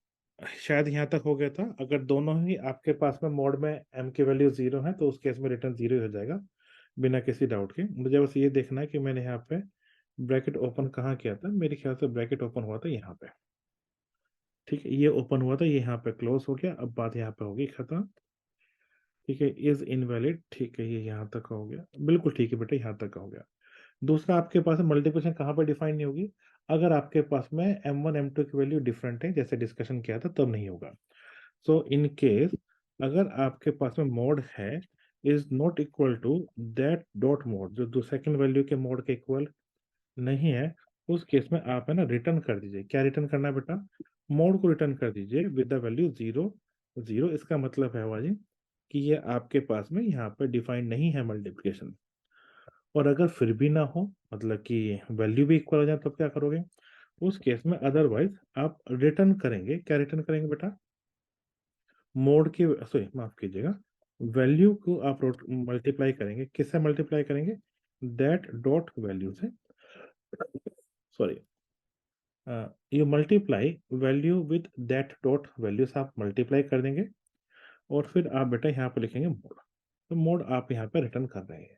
शायद यहाँ तक हो गया था। अगर दोनों ही आपके पास में मोड में m की वैल्यू 0 है तो उस केस में रिटर्न 0 हो जाएगा बिना किसी डाउट के। मुझे बस ये देखना है कि मैंने यहाँ पे ब्रैकेट ओपन कहाँ किया था। मेरे ख्याल से ब्रैकेट ओपन हुआ था यहाँ पे, ठीक है, ये ओपन हुआ था, ये यहाँ पे क्लोज हो गया। अब बात यहाँ पे होगी खत्म, ठीक है। इज इनवैलिड, ठीक है, ये यहाँ तक का हो गया, बिल्कुल ठीक है बेटा, यहाँ तक का हो गया। दूसरा, आपके पास मल्टीप्लिकेशन कहाँ पर डिफाइन नहीं होगी? अगर आपके पास में m1 m2 की वैल्यू डिफरेंट है, जैसे डिस्कशन किया था, तब नहीं होगा। सो इन केस अगर आपके पास में मोड है is not equal to that dot mod, जो सेकंड वैल्यू के मोड के इक्वल नहीं है, उस केस में आप है ना रिटर्न कर दीजिए। क्या रिटर्न करना है बेटा? मोड को रिटर्न कर दीजिए विद द वैल्यू 0 0। इसका मतलब है वाजी कि ये आपके पास में यहाँ पे डिफाइन नहीं है मल्टीप्लिकेशन। और अगर फिर भी ना हो, मतलब कि वैल्यू भी इक्वल हो जाए, तब क्या करोगे? उस केस में अदरवाइज आप रिटर्न करेंगे। क्या रिटर्न करेंगे बेटा? मोड की, सॉरी माफ कीजिएगा, वैल्यू को आप मल्टीप्लाई करेंगे। किससे मल्टीप्लाई करेंगे? दैट डॉट वैल्यू से, sorry, you multiply value with that dot value से आप मल्टीप्लाई कर देंगे। और फिर आप बेटा यहाँ पे लिखेंगे मोड, तो मोड आप यहाँ पे रिटर्न कर रहे हैं।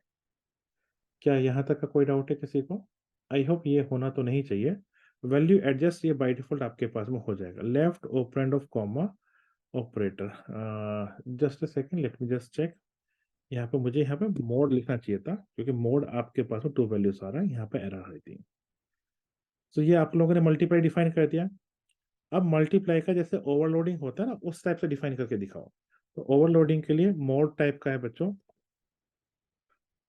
क्या यहाँ तक का कोई डाउट है किसी को? आई होप ये होना तो नहीं चाहिए। वैल्यू एडजस्ट ये बाय डिफॉल्ट आपके पास में हो जाएगा। Left operand of comma operator, just a second, let me just check. यहाँ पे मुझे यहाँ पे मोड लिखना चाहिए था, क्योंकि मोड आपके पास में टू वैल्यूज आ रहा है, यहाँ पे एरर आ रही थी। तो ये आप लोगों ने मल्टीप्लाई डिफाइन कर दिया। अब मल्टीप्लाई का जैसे ओवरलोडिंग होता है ना, उस टाइप से डिफाइन करके दिखाओ। तो ओवरलोडिंग के लिए मोड टाइप का है बच्चों,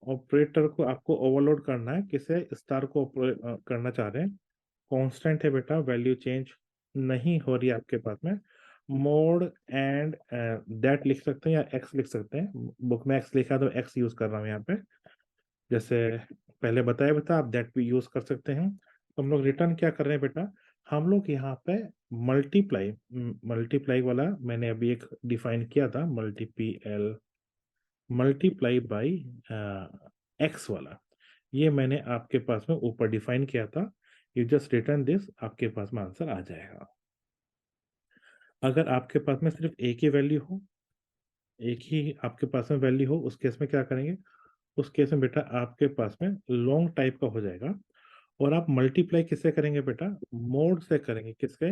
ऑपरेटर को आपको ओवरलोड करना है। किसे? स्टार को करना चाह रहे हैं। कांस्टेंट है बेटा, वैल्यू चेंज नहीं हो रही है आपके पास में। मोड एंड दैट लिख सकते हैं या एक्स लिख सकते हैं। बुक में एक्स लिखा तो एक्स यूज कर रहा हूँ यहाँ पे, जैसे पहले बताया बता, आप दैट भी यूज कर सकते हैं। तो हम लोग रिटर्न क्या कर रहे हैं बेटा? हम लोग यहाँ पे मल्टीप्लाई, मल्टीप्लाई वाला मैंने अभी एक डिफाइन किया था, मल्टीपीएल, मल्टीप्लाई बाई एक्स वाला, ये मैंने आपके पास में ऊपर डिफाइन किया था। यू जस्ट रिटर्न दिस, आपके पास में आंसर आ जाएगा। अगर आपके पास में सिर्फ एक ही वैल्यू हो, एक ही आपके पास में वैल्यू हो, उस केस में क्या करेंगे? उस केस में बेटा आपके पास में लॉन्ग टाइप का हो जाएगा। और आप मल्टीप्लाई किससे करेंगे बेटा? मोड से करेंगे। किसके?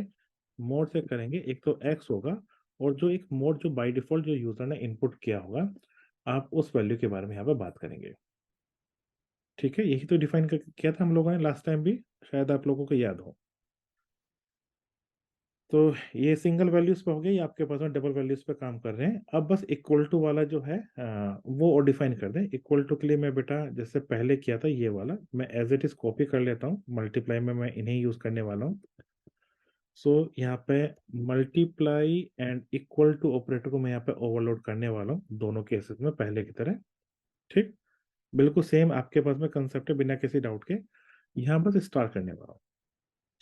मोड से करेंगे। एक तो एक्स होगा, और जो एक मोड जो बाय डिफॉल्ट जो यूजर ने इनपुट किया होगा, आप उस वैल्यू के बारे में यहाँ पे बात करेंगे। ठीक है, यही तो डिफाइन किया था हम लोगों ने लास्ट टाइम भी, शायद आप लोगों को याद हो। तो ये सिंगल वैल्यूज पे हो गया, ये आपके पास में डबल वैल्यूज पे काम कर रहे हैं। अब बस इक्वल टू वाला जो है वो और डिफाइन कर दें। इक्वल टू के लिए मैं बेटा जैसे पहले किया था ये वाला, मैं एज इट इज कॉपी कर लेता हूँ। मल्टीप्लाई में मैं इन्हें यूज करने वाला हूँ। सो यहाँ पे multiply and equal to operator को मैं यहाँ पे ओवरलोड करने वाला हूँ, दोनों केसेस में पहले की तरह। ठीक, बिल्कुल सेम आपके पास में कंसेप्ट है, बिना किसी डाउट के। यहाँ बस स्टार करने वाला हूँ,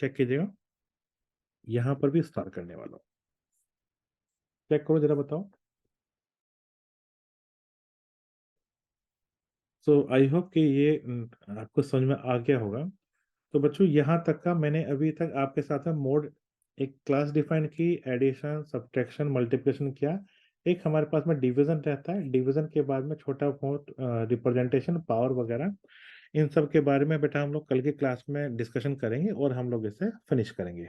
चेक कीजिएगा, यहाँ पर भी स्टार करने वाला हूँ। चेक करो जरा, बताओ। सो आई होप कि ये आपको समझ में आ गया होगा। तो बच्चों यहाँ तक का मैंने अभी तक आपके साथ में मोड एक क्लास डिफाइन की, एडिशन, सब्ट्रैक्शन, मल्टीप्लिकेशन किया। एक हमारे पास में डिवीज़न रहता है, डिवीज़न के बाद में छोटा-बहुत रिप्रेजेंटेशन, पावर वगैरह, इन सब के बारे में बेटा हम लोग कल की क्लास में डिस्कशन करेंगे और हम लोग इसे फिनिश करेंगे।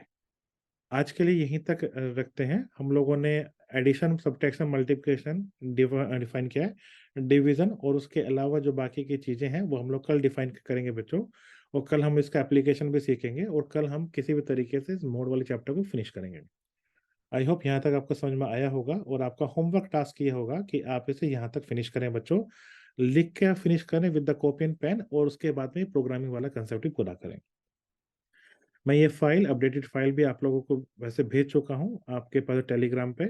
आज के लिए यहीं तक रखते हैं। हम लोगों ने एडिशन, सब्ट्रैक्शन, मल्टीप्लिकेशन डिफाइन किया है। डिवीज़न और उसके अलावा जो बाकी की चीज़ें हैं, वो हम लोग कल डिफाइन करेंगे बच्चों, और कल हम इसका एप्लीकेशन भी सीखेंगे और कल हम किसी भी तरीके से इस मोड वाले चैप्टर को फिनिश करेंगे। आई होप यहाँ तक आपको समझ में आया होगा और आपका होमवर्क टास्क ये होगा कि आप इसे यहाँ तक फिनिश करें बच्चों। लिख के फिनिश करें with the copy and pen और उसके बाद में प्रोग्रामिंग वाला कांसेप्ट भी पूरा करें। मैं ये फाइल, अपडेटेड फाइल भी आप लोगों को वैसे भेज चुका हूँ आपके पास टेलीग्राम पे,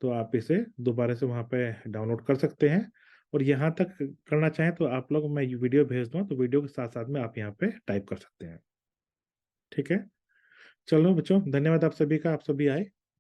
तो आप इसे दोबारा से वहाँ पे डाउनलोड कर सकते हैं और यहाँ तक करना चाहें तो आप लोग, मैं वीडियो भेज दूँ तो वीडियो के साथ-साथ में आप यहाँ पे टाइप कर सकते हैं। ठीक है? चलो बच्चों, धन्यवाद आप सभी का, आप सभी आए।